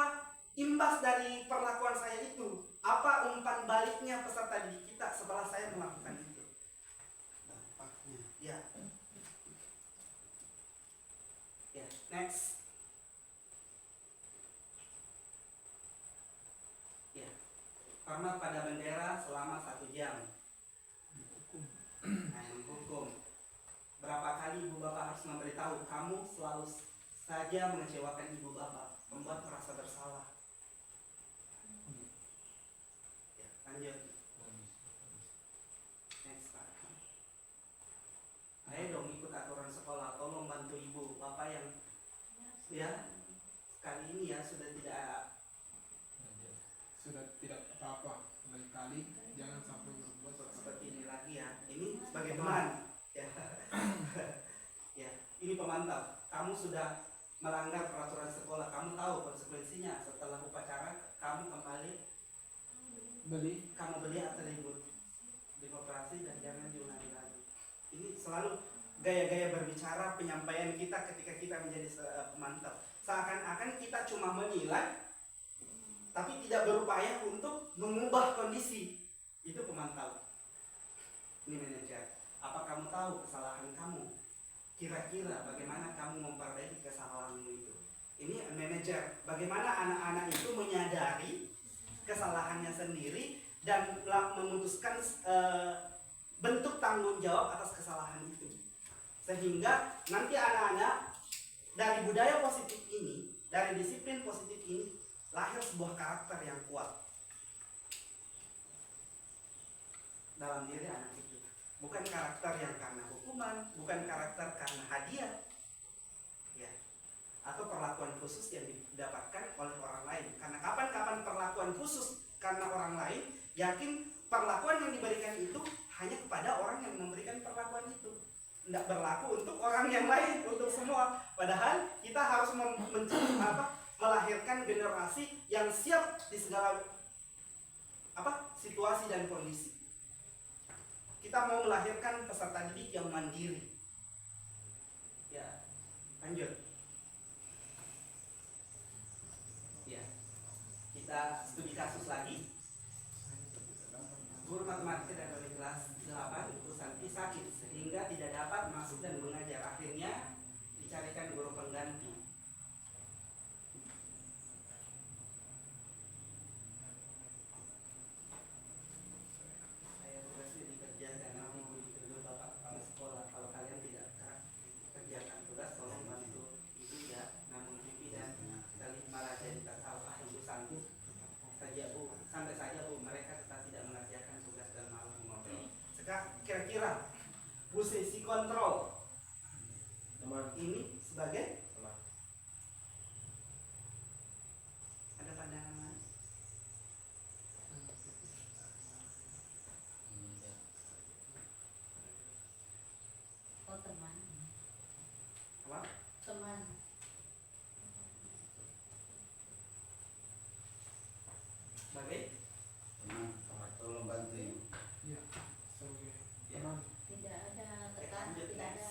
C: imbas dari perlakuan saya itu, apa umpan baliknya peserta didik kita setelah saya melakukan itu. Dampaknya, ya. Ya, next. Ya, hormat pada bendera selama 1 jam. Menghukum. Berapa kali ibu bapak harus memberitahu kamu selalu saja mengecewakan ibu bapak, membuat merasa bersalah. Ya, lanjut. Next, Pak. Ayo dong ikut aturan sekolah, tolong bantu ibu bapak yang kali ini sudah tidak
D: apa-apa. Lain kali jangan sampai berbuat
C: seperti ini lagi ya. Ini sebagai teman. Ya. Ya, ini pemantau. Kamu sudah melanggar peraturan sekolah, kamu tahu konsekuensinya. Setelah upacara kamu kembali
D: beli.
C: kamu beli atau ribut di koperasi dan jangan diulangi lagi. Ini selalu gaya-gaya berbicara penyampaian kita ketika kita menjadi pemantau. Seakan-akan kita cuma menilai, tapi tidak berupaya untuk mengubah kondisi. Itu pemantau. Ini manajer. Apa kamu tahu kesalahan kamu? Kira-kira bagaimana kamu memperbaiki kesalahanmu itu? Ini manajer. Bagaimana anak-anak itu menyadari kesalahannya sendiri dan memutuskan bentuk tanggung jawab atas kesalahan itu, sehingga nanti anak-anak dari budaya positif ini, dari disiplin positif ini lahir sebuah karakter yang kuat dalam diri anak itu. Bukan karakter yang karena hukuman, bukan karakter karena hadiah, ya, atau perlakuan khusus yang didapatkan oleh orang lain. Karena kapan-kapan perlakuan khusus karena orang lain, yakin perlakuan yang diberikan itu hanya kepada orang yang memberikan perlakuan itu, tidak berlaku untuk orang yang lain, untuk semua. Padahal kita harus melahirkan generasi yang siap di segala situasi dan kondisi. Kita mau melahirkan peserta didik yang mandiri. Ya, lanjut. Ya, kita studi kasus lagi. Guru matematika dari kelas 8 itu Santi sakit sehingga tidak dapat masuk dan mengajar. Akhirnya dicarikan guru pengganti. Saya tugasnya dikerjakan, nanti ibu ditegur bapak kepala sekolah. Kalau kalian tidak kerjakan tugas, tolong bantu ibu ya. Namun pipi dan Salih malah jadi tak tahu ibu sanggup saja bu, santai saja bu. Mereka tetap tidak mengerjakan tugas dan malah mengobrol. Sekarang kira-kira posisi kontrol ini sebagai ada pandangan lain?
G: Oh teman.
C: Apa?
G: Teman.
C: Sebagai
E: Teman, tolong bantu ibu.
D: Iya, sebagai
C: Ya.
D: teman.
G: Tidak ada tekanan, tidak ada.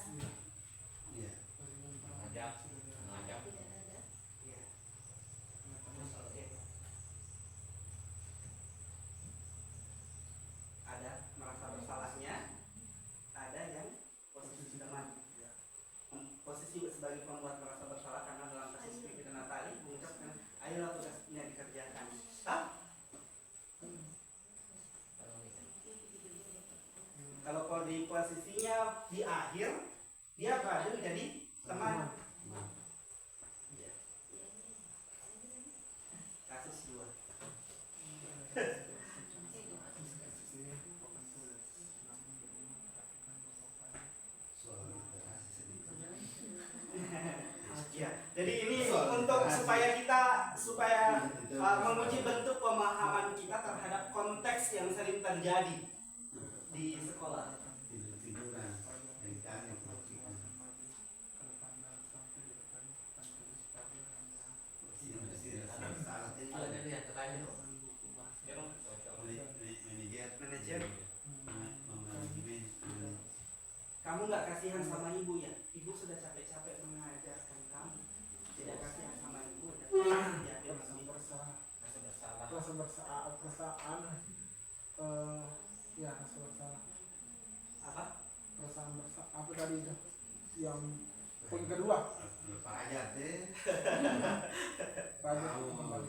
E: Iya.
F: Ngajak, ngajak.
G: Tidak ada.
C: ya. Terus oke. Ada merasa bersalahnya, ada yang posisi teman. Posisi sebagai pembuat merasa bersalah karena dalam kasus Pipi dan Natali mengucapkan ayolah tugasnya dikerjakan. Hah? Kalau di posisinya di akhir, dia berada menjadi teman. Ya. Kasus 2.
E: Soal literasi sedikit.
C: Ya, jadi ini untuk supaya menguji bentuk pemahaman kita terhadap konteks yang sering terjadi di sekolah.
E: Tidur-tiduran dan kami praktikan. Bersih-bersih rasa bersalah itu.
F: Kalau jadi ya tertanya.
C: Manajer,
E: Manajemen.
C: kamu nggak kasihan sama ibu ya? Ibu sudah capek-capek mengajarkan kamu. Tidak kasihan sama ibu. Ya, dia masih
D: Rasa
F: Rasa bersalah.
D: perasaan ya rasa bersalah.
C: apa?
D: Perasaan bersalah apa tadi itu? Yang poin kedua.
E: Pak Ajat deh.
D: Banyak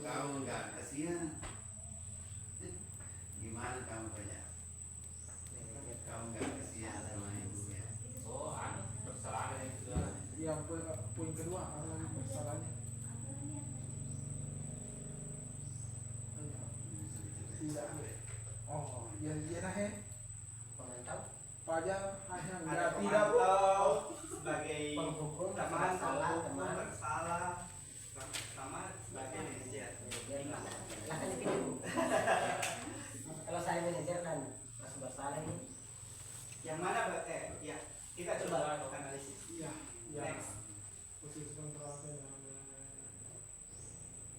E: Kamu nggak kasihan. Gimana kamu kerja? Kamu nggak kasihan sama ibu ya?
F: Oh, bersalah yang kedua.
D: yang poin kedua alasan bersalahnya. Tidak. Oh, ya nah
A: Pemantau
D: pajak hanya
C: Ada
D: nggak tidak
C: pemantau sebagai
D: penghukum
C: teman,
A: bersalah,
C: teman
A: teman.
C: bersalah, sama sebagai manajer.
A: lah kan itu dulu. Kalau saya manajer dan merasa bersalah ini
C: Yang mana ya kita coba analisis.
D: iya ya
C: Next.
D: posisi kontrol dengan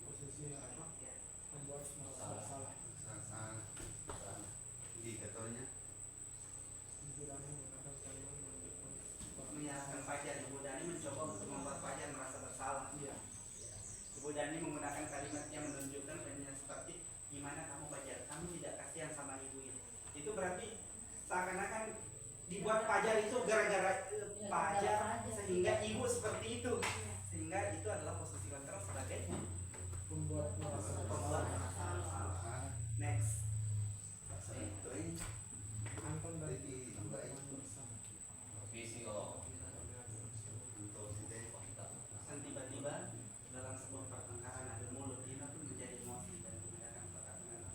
D: posisi apa
C: Ya.
D: membuat merasa bersalah.
E: Salah.
C: Fajar. Ibu Dani mencoba untuk membuat Fajar merasa bersalah.
D: Iya.
C: Ibu Dani menggunakan kalimat yang menunjukkan seperti gimana kamu Fajar, kamu tidak kasihan sama ibu ini. Itu berarti seakan-akan dibuat Fajar itu gara-gara Fajar sehingga ibu seperti itu, sehingga itu adalah posisi kontrol sebagai
D: Pembuat merasa
C: pembuat
D: bersalah.
C: masalah. Next.
D: Anton dan
E: Jadi dua itu
D: bersama.
F: Fisio.
C: Dan tiba-tiba dalam sebuah pertengkaran adu mulut, Dina pun menjadi emosi dan mengadakan pertengkaran.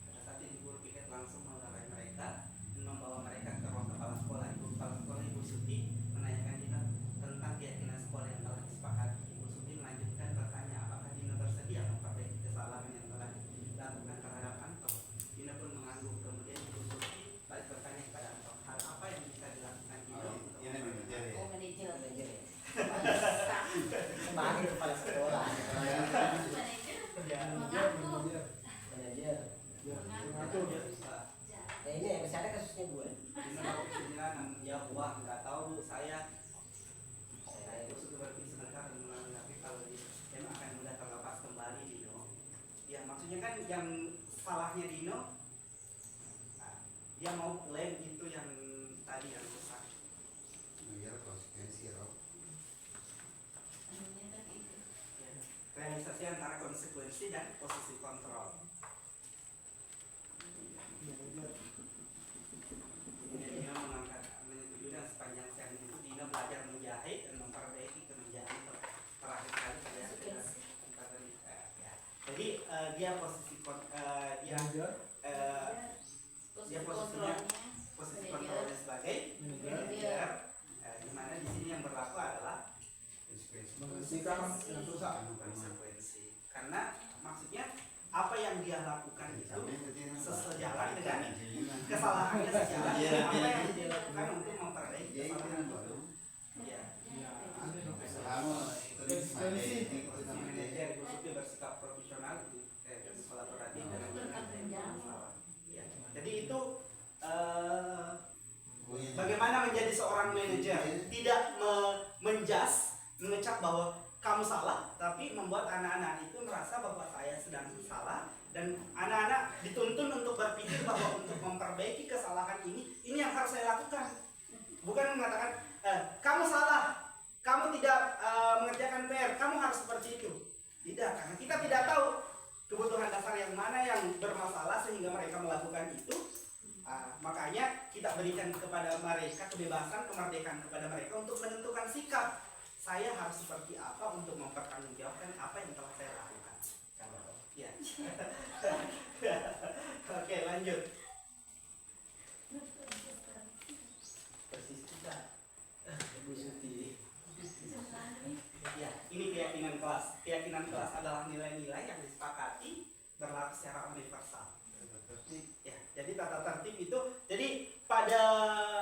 C: Pada saat itu guru piket langsung melerai mereka dan membawa mereka ke ruang kepala sekolah. Kepala sekolah Ibu Suti menanyakan Dina tentang keyakinan sekolah yang telah disepakati. Ibu Suti melanjutkan bertanya apakah Dina bersedia memperbaiki kesalahan yang telah dilakukan terhadap Anto. Dina pun mengangguk. Kemudian Ibu Suti balik bertanya kepada Anto, hal apa yang bisa dilakukan Dina untuk
E: ini manajer ya.
G: Oh, manajer.
A: Manajer ya.
G: Masak.
A: Sebagai kepala sekolah.
G: Manajer.
C: Ya,
G: Mengaku.
A: Manajer.
D: Ya,
G: Mengaku.
D: mengatur.
C: dia suka.
A: Nah ini masih ada kasusnya gue.
C: Dina berpikiran menjawab, wah nggak tahu Bu, saya itu sudah berpikir sebentar dan menanggapi kalau Dino akan mudah terlepas kembali Dino. Ya maksudnya kan yang salahnya Dino, nah, dia mau klaim itu yang tadi yang rusak.
E: Biar konsekuensi Rob.
G: Anunya tadi itu.
C: Ya. Realisasi antara konsekuensi dan posisi kontrol.
D: Manajer.
C: Kemudian Dina mengangkat menyetujui dan sepanjang siang itu Dina belajar menjahit dan memperbaiki kemenjahit terakhir kali pada ya. Jadi dia posisi dia
D: Manajer.
C: dia
G: Posisi
C: posisinya
G: kontrolnya.
C: kontrolnya sebagai manajer. Di mana di sini yang berlaku adalah
D: Menghentikan yang rusak.
C: konsekuensi. Karena maksudnya apa yang dia lakukan itu sejalan dengan kesalahannya, sejalan dengan apa yang dia lakukan untuk memperbaiki kesalahan itu. Ya.
D: Ya, ada dong.
E: Kamu
D: Konsekuensi.
C: Si manajer Ibu Suti bersikap profesional dan kolaboratif dalam menangani masalah. Ya. Jadi itu bagaimana menjadi seorang manajer, tidak menjas, mengecap bahwa kamu salah, tapi membuat anak-anak itu merasa bahwa saya sedang salah dan anak-anak dituntun untuk berpikir bahwa untuk memperbaiki kesalahan ini yang harus saya lakukan. Bukan mengatakan kamu salah, kamu tidak mengerjakan PR, kamu harus seperti itu. Tidak, karena kita tidak tahu kebutuhan dasar yang mana yang bermasalah sehingga mereka melakukan itu. Makanya kita berikan kepada mereka kebebasan, kemerdekaan kepada mereka untuk menentukan sikap. Saya harus seperti apa untuk mempertanggungjawabkan apa yang telah saya lakukan. Ya. Oke, lanjut. Persis kita. Ibu Suti. Ya, ini keyakinan kelas. Keyakinan kelas adalah nilai-nilai yang disepakati berlaku secara universal. Ya, jadi tata tertib itu, jadi pada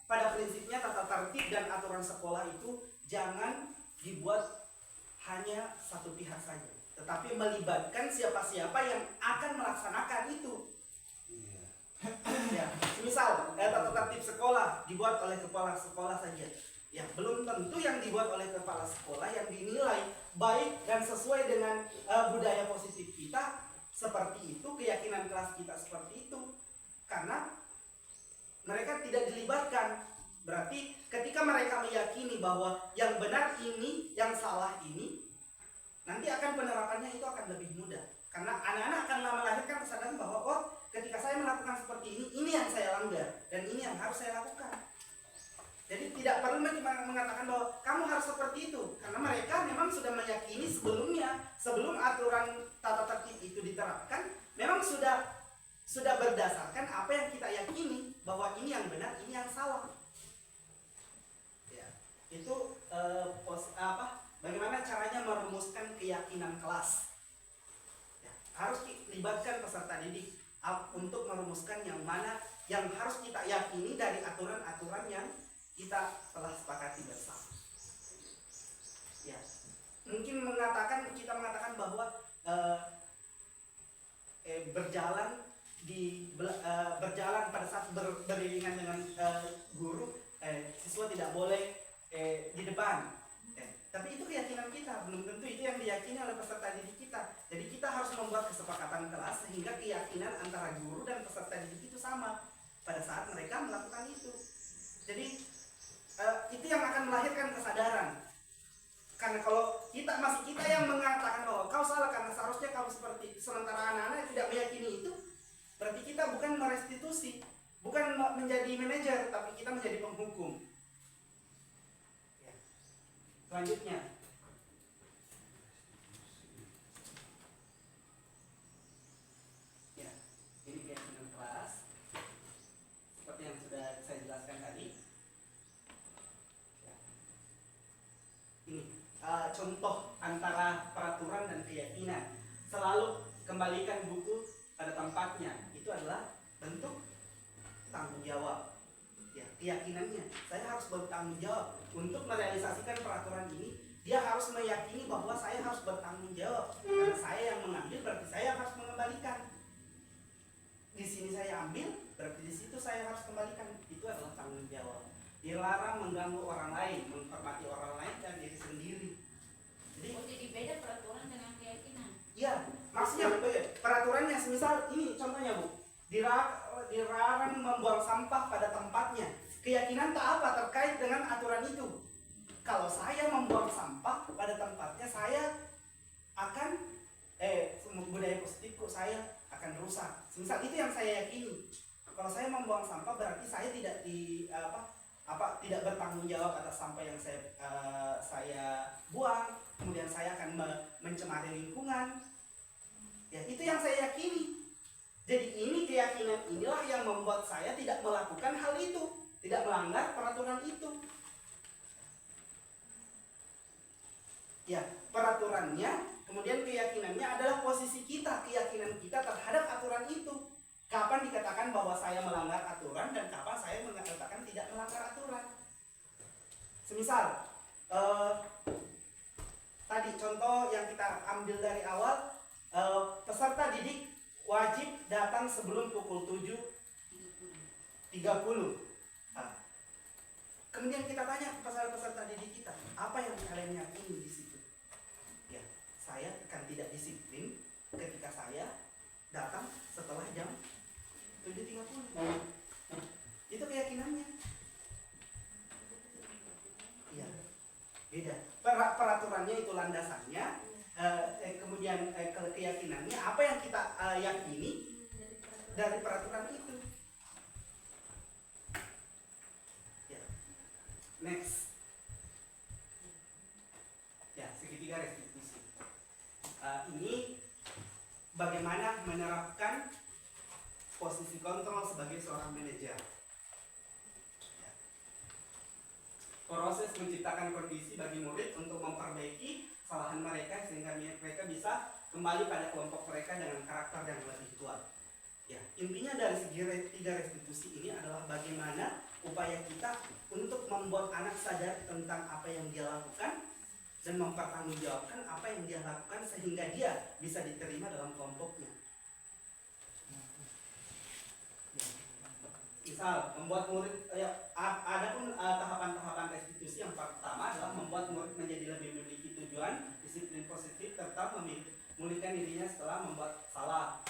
C: prinsipnya tata tertib dan aturan sekolah itu jangan dibuat hanya satu pihak saja, tetapi melibatkan siapa-siapa yang akan melaksanakan itu. Ya, misal tata tertib sekolah dibuat oleh kepala sekolah saja. Ya, belum tentu yang dibuat oleh kepala sekolah yang dinilai baik dan sesuai dengan budaya positif kita seperti itu, keyakinan kelas kita seperti itu. Karena mereka tidak dilibatkan. Berarti ketika mereka meyakini bahwa yang benar ini, yang salah ini, nanti akan penerapannya itu akan lebih mudah. Karena anak-anak akan melahirkan kesadaran bahwa oh, ketika saya melakukan seperti ini yang saya langgar dan ini yang harus saya lakukan. Jadi tidak perlu mengatakan bahwa kamu harus seperti itu, karena mereka memang sudah meyakini sebelumnya, sebelum aturan tata tertib itu diterapkan, memang sudah berdasarkan apa yang kita yakini bahwa ini yang benar, ini yang salah. Ya, itu bagaimana caranya merumuskan keyakinan kelas. Ya, harus dilibatkan peserta didik untuk merumuskan yang mana yang harus kita yakini dari aturan-aturan yang kita telah sepakati bersama. Ya, mungkin kita mengatakan bahwa berjalan pada saat beriringan dengan guru, siswa tidak boleh di depan. Tapi itu keyakinan kita, belum tentu itu yang diyakini oleh peserta didik kita. Jadi kita harus membuat kesepakatan kelas sehingga keyakinan antara guru dan peserta didik itu sama pada saat mereka melakukan itu. Jadi itu yang akan melahirkan kesadaran. Karena kalau masih kita yang mengatakan bahwa kau salah karena seharusnya kamu seperti itu, sementara anak-anak yang tidak meyakini itu, berarti kita bukan merestitusi, bukan menjadi manajer, tapi kita menjadi penghukum. Selanjutnya, ya, ini keyakinan kelas seperti yang sudah saya jelaskan tadi. Ya. Ini contoh antara peraturan dan keyakinan. Selalu kembalikan buku pada tempatnya. Itu adalah bentuk tanggung jawab. Ya, keyakinannya, saya harus bertanggung jawab untuk merealisasikan peraturan ini. Dia harus meyakini bahwa saya harus bertanggung jawab karena saya yang mengambil, berarti saya harus mengembalikan. Di sini saya ambil, berarti di situ saya harus kembalikan. Itu adalah tanggung jawab. Dilarang mengganggu orang lain, menghormati orang lain dan diri sendiri.
G: Jadi beda peraturan dengan keyakinan.
C: Ya, maksudnya peraturannya, semisal ini contohnya Bu, dilarang membuang sampah pada tempatnya. Keyakinan tak apa terkait dengan aturan itu. Kalau saya membuang sampah pada tempatnya, saya akan budaya positifku saya akan rusak. Semisal itu yang saya yakini. Kalau saya membuang sampah berarti saya tidak tidak bertanggung jawab atas sampah yang saya buang. Kemudian saya akan mencemari lingkungan. Ya, itu yang saya yakini. Jadi ini keyakinan inilah yang membuat saya tidak melakukan hal itu, tidak melanggar peraturan itu. Ya, peraturannya, kemudian keyakinannya adalah posisi kita, keyakinan kita terhadap aturan itu. Kapan dikatakan bahwa saya melanggar aturan dan kapan saya mengatakan tidak melanggar aturan. Semisal, tadi contoh yang kita ambil dari awal, peserta didik wajib datang sebelum pukul 7.30. Kemudian kita tanya peserta didik kita, apa yang kalian yakini di situ? Ya, saya akan tidak disiplin ketika saya datang setelah jam 7.30. Itu keyakinannya. Iya, beda. Peraturannya itu landasannya. Kemudian keyakinannya apa yang kita yakini dari peraturan itu. Ya. Next. Ya, segitiga restitusi. Ini bagaimana menerapkan posisi kontrol sebagai seorang manajer. Ya. Proses menciptakan kondisi bagi murid untuk memperbaiki kesalahan mereka sehingga mereka bisa kembali pada kelompok mereka dengan karakter yang lebih kuat. Ya, intinya dari segi tiga restitusi ini adalah bagaimana upaya kita untuk membuat anak sadar tentang apa yang dia lakukan dan mempertanggungjawabkan apa yang dia lakukan sehingga dia bisa diterima dalam kelompoknya. Misal membuat murid, ada pun tahapan-tahapan restitusi. Yang pertama adalah membuat murid menjadi lebih memiliki tujuan, disiplin positif, serta memulihkan dirinya setelah membuat salah.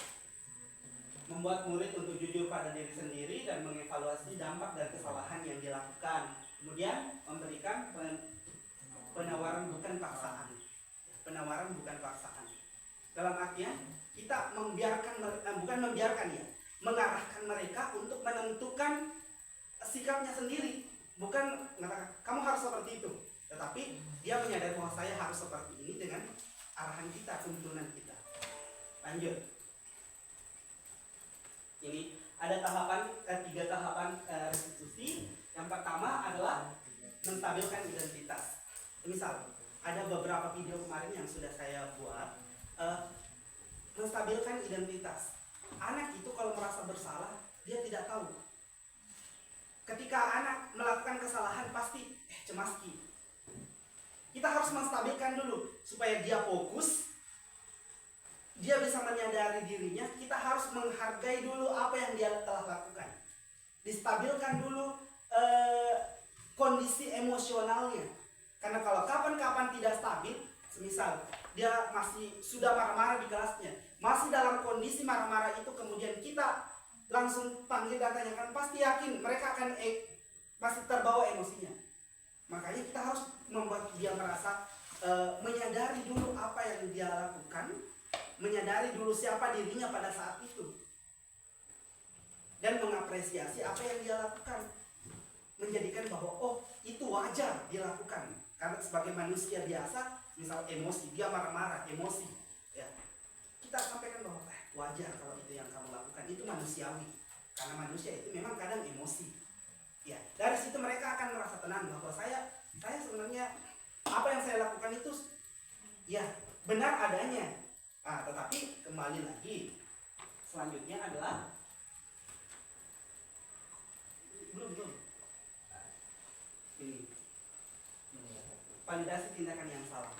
C: Membuat murid untuk jujur pada diri sendiri dan mengevaluasi dampak dan kesalahan yang dilakukan. Kemudian memberikan penawaran bukan paksaan. Penawaran bukan paksaan. Dalam artian kita mengarahkan mereka untuk menentukan sikapnya sendiri, bukan mengatakan kamu harus seperti itu, tetapi dia menyadari bahwa saya harus seperti ini dengan arahan kita, tuntunan kita. Lanjut. Ini ada tiga tahapan restitusi. Yang pertama adalah menstabilkan identitas. Misal ada beberapa video kemarin yang sudah saya buat, menstabilkan identitas. Anak itu kalau merasa bersalah, dia tidak tahu. Ketika anak melakukan kesalahan pasti cemaski. Kita harus menstabilkan dulu supaya dia fokus, dia bisa menyadari dirinya. Kita harus menghargai dulu apa yang dia telah lakukan. Distabilkan dulu kondisi emosionalnya. Karena kalau kapan-kapan tidak stabil, semisal dia masih sudah marah-marah di kelasnya, masih dalam kondisi marah-marah itu, kemudian kita langsung panggil dan tanyakan, pasti yakin mereka akan masih terbawa emosinya. Makanya kita harus membuat dia merasa menyadari dulu apa yang dia lakukan, menyadari dulu siapa dirinya pada saat itu, dan mengapresiasi apa yang dia lakukan, menjadikan bahwa oh itu wajar dilakukan karena sebagai manusia biasa, misal emosi, dia marah-marah, emosi, ya kita sampaikan bahwa wajar kalau itu yang kamu lakukan, itu manusiawi karena manusia itu memang kadang emosi. Ya, dari situ mereka akan merasa tenang bahwa saya sebenarnya apa yang saya lakukan itu ya benar adanya. Tetapi kembali lagi, selanjutnya adalah belum ini validasi tindakan yang salah.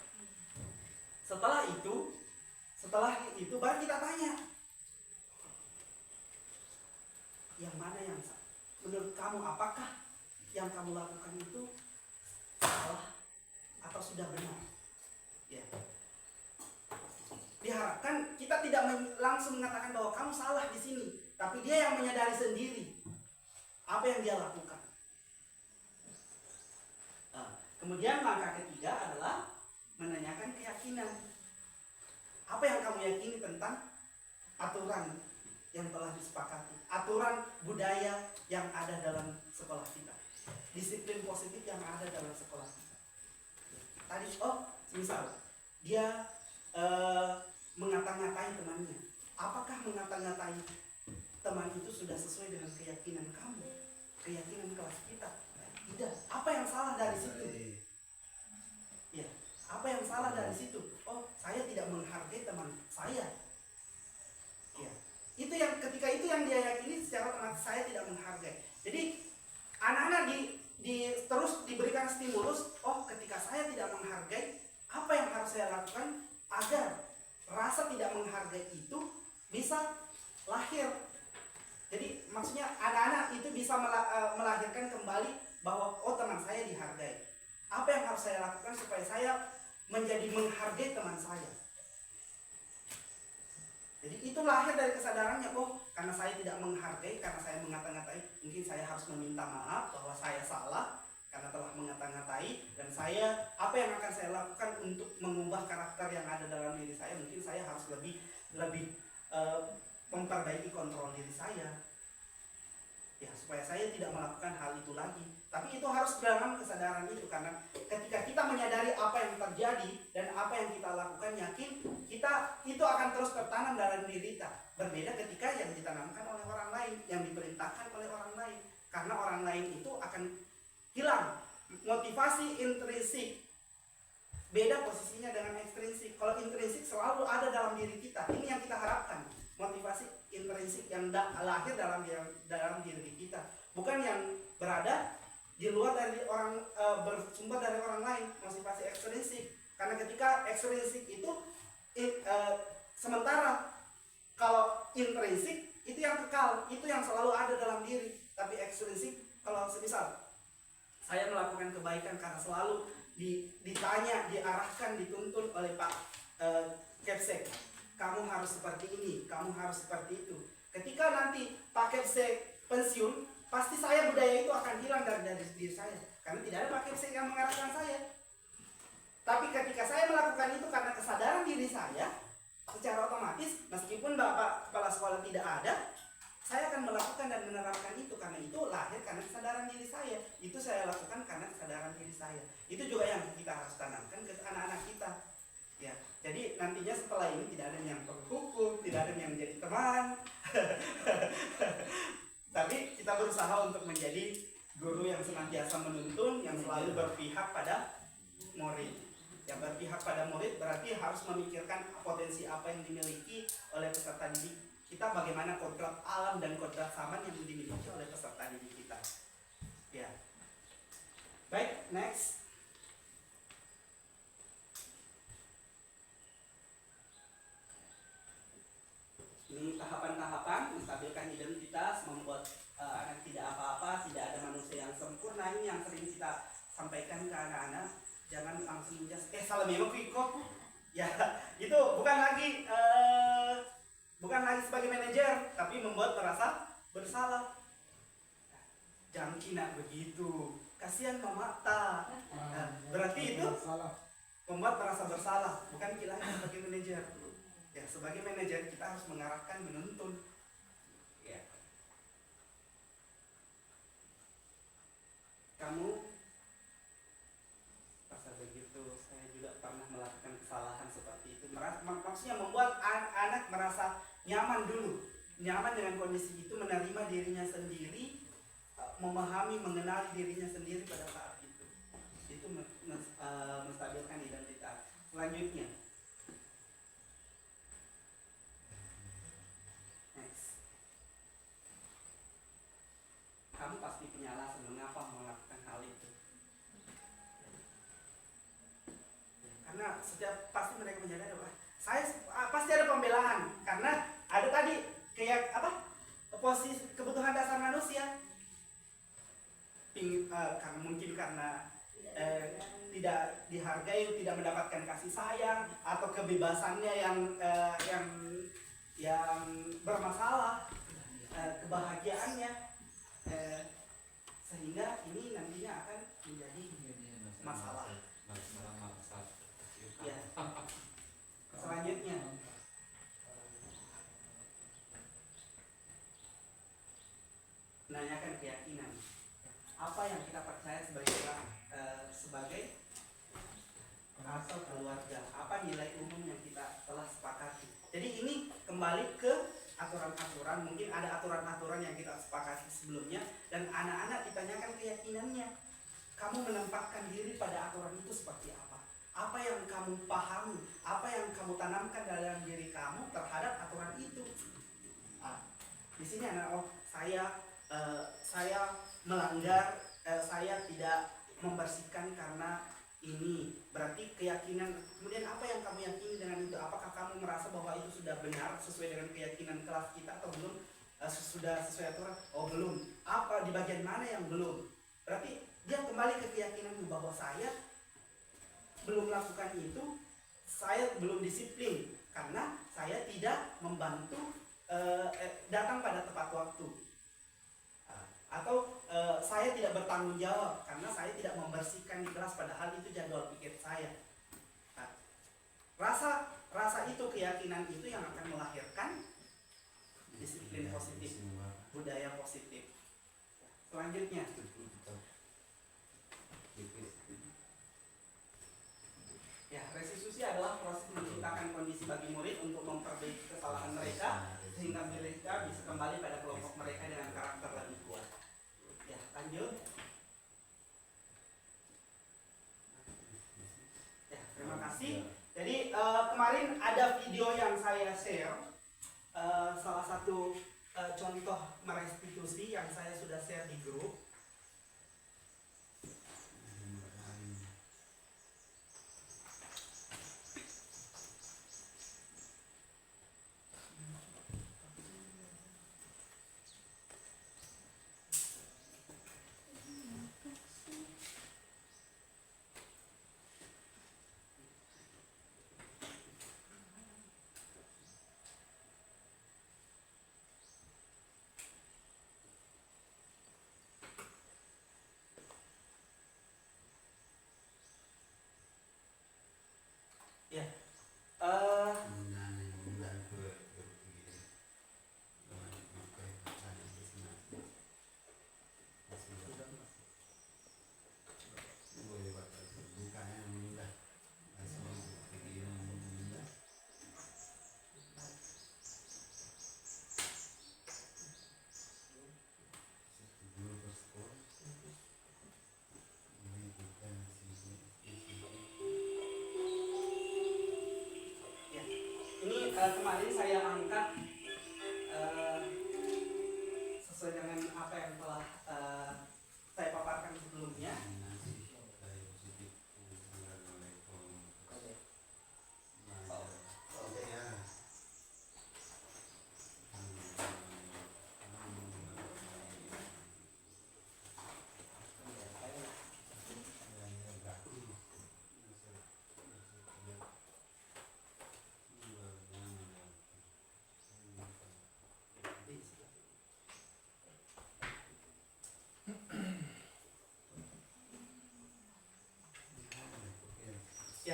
C: Setelah itu baru kita tanya, yang mana yang salah? Menurut kamu apakah yang kamu lakukan itu salah atau sudah benar? Ya. Diharapkan kita tidak langsung mengatakan bahwa kamu salah di sini, tapi dia yang menyadari sendiri apa yang dia lakukan. Kemudian langkah ketiga adalah menanyakan keyakinan. Apa yang kamu yakini tentang aturan yang telah disepakati, aturan budaya yang ada dalam sekolah kita, disiplin positif yang ada dalam sekolah kita. Tadi, misal dia mengata-ngatai temannya. Apakah mengata-ngatai teman itu sudah sesuai dengan keyakinan kamu, keyakinan kelas kita? Tidak. Apa yang salah dari situ? Ya, apa yang salah dari situ? Oh, saya tidak menghargai teman saya. Ya, itu yang ketika itu yang dia yakini secara otomatis saya tidak menghargai. Jadi anak-anak terus diberikan stimulus. Oh, ketika saya tidak menghargai, apa yang harus saya lakukan agar rasa tidak menghargai itu bisa lahir. Jadi maksudnya anak-anak itu bisa melahirkan kembali bahwa oh teman saya dihargai. Apa yang harus saya lakukan supaya saya menjadi menghargai teman saya? Jadi itu lahir dari kesadarannya, oh karena saya tidak menghargai, karena saya mengata-ngatai, mungkin saya harus meminta maaf bahwa saya salah karena telah mengata-ngatai, dan apa yang akan saya lakukan untuk mengubah karakter yang ada dalam diri saya, mungkin saya harus lebih memperbaiki kontrol diri saya, ya supaya saya tidak melakukan hal itu lagi. Tapi itu harus dalam kesadaran itu, karena ketika kita menyadari apa yang terjadi dan apa yang kita lakukan, yakin kita itu akan terus tertanam dalam diri kita. Berbeda ketika yang ditanamkan oleh orang lain, yang diperintahkan oleh orang lain, karena orang lain itu akan hilang motivasi intrinsik. Beda posisinya dengan ekstrinsik. Kalau intrinsik selalu ada dalam diri kita. Ini yang kita harapkan, motivasi intrinsik yang lahir dalam diri kita, bukan yang berada di luar dari orang, bersumber dari orang lain, motivasi ekstrinsik. Karena ketika ekstrinsik itu sementara, kalau intrinsik itu yang kekal, itu yang selalu ada dalam diri. Tapi ekstrinsik, kalau semisal saya melakukan kebaikan karena selalu ditanya, diarahkan, dituntun oleh Pak Kepsek, kamu harus seperti ini, kamu harus seperti itu. Ketika nanti Pak Kepsek pensiun, pasti budaya itu akan hilang dari diri saya, karena tidak ada Pak Kepsek yang mengarahkan saya. Tapi ketika saya melakukan itu karena kesadaran diri saya, secara otomatis meskipun Bapak Kepala Sekolah tidak ada, saya akan melakukan dan menerapkan itu, karena itu lahir karena kesadaran diri saya. Itu saya lakukan karena kesadaran diri saya. Itu juga yang kita harus tanamkan ke anak-anak kita. Ya, jadi nantinya setelah ini tidak ada yang terhukum, tidak ada yang menjadi teman. Tapi kita berusaha untuk menjadi guru yang senantiasa menuntun, yang selalu berpihak pada murid. Yang berpihak pada murid berarti harus memikirkan potensi apa yang dimiliki oleh peserta didik kita, bagaimana kodrat alam dan kodrat zaman yang dimiliki oleh peserta didik kita. Ya. Baik, next. Ini tahapan-tahapan menstabilkan identitas, membuat anak tidak apa-apa, tidak ada manusia yang sempurna. Ini yang sering kita sampaikan ke anak-anak, jangan langsung menjas, salah memang kok. Ya, itu bukan lagi sebagai manajer, tapi membuat merasa bersalah. Jangan kina begitu, kasihan mama ta. Berarti itu
D: salah.
C: membuat merasa bersalah, bukan kita sebagai manajer. Ya, sebagai manajer kita harus mengarahkan, menuntun. Ya. Kamu pasal begitu, saya juga pernah melakukan kesalahan seperti itu. Maksudnya membuat anak merasa nyaman dulu, nyaman dengan kondisi itu, menerima dirinya sendiri, memahami, mengenali dirinya sendiri pada saat itu. Itu menstabilkan identitas. Selanjutnya, next. Kamu pasti punya alasan mengapa melakukan hal itu. Karena setiap pasti mereka menyadari bahwa saya pasti ada pembelaan, karena ada tadi kayak posisi kebutuhan dasar manusia. Karena mungkin karena tidak dihargai, tidak mendapatkan kasih sayang, atau kebebasannya yang bermasalah, kebahagiaannya, sehingga ini nantinya akan menjadi masalah. Ya. Selanjutnya, menanyakan keyakinan. Apa yang kita percaya sebagai asal keluarga? Apa nilai umum yang kita telah sepakati? Jadi ini kembali ke aturan-aturan. Mungkin ada aturan-aturan yang kita sepakati sebelumnya, dan anak-anak ditanyakan keyakinannya. Kamu menempatkan diri pada aturan itu seperti apa? Apa yang kamu pahami? Apa yang kamu tanamkan dalam diri kamu terhadap aturan itu? Di sini saya melanggar, saya tidak membersihkan karena ini, berarti keyakinan. Kemudian apa yang kamu yakini dengan itu? Apakah kamu merasa bahwa itu sudah benar sesuai dengan keyakinan kelas kita atau belum? Sudah sesuai aturan? Oh belum. Apa di bagian mana yang belum? Berarti dia kembali ke keyakinanmu bahwa saya belum melakukan itu, saya belum disiplin karena saya tidak membantu datang pada tepat waktu, atau saya tidak bertanggung jawab karena saya tidak membersihkan di kelas, padahal itu jadwal pikir saya. Rasa itu, keyakinan itu yang akan melahirkan disiplin positif, budaya positif. Selanjutnya, ya, restitusi adalah proses menciptakan kondisi bagi murid untuk memperbaiki kesalahan mereka sehingga mereka bisa kembali pada kelompok mereka dengan karakter lebih kuat. Ya, lanjut. Ya, terima kasih. Jadi kemarin ada video yang saya share, salah satu contoh merestitusi yang saya sudah share di grup.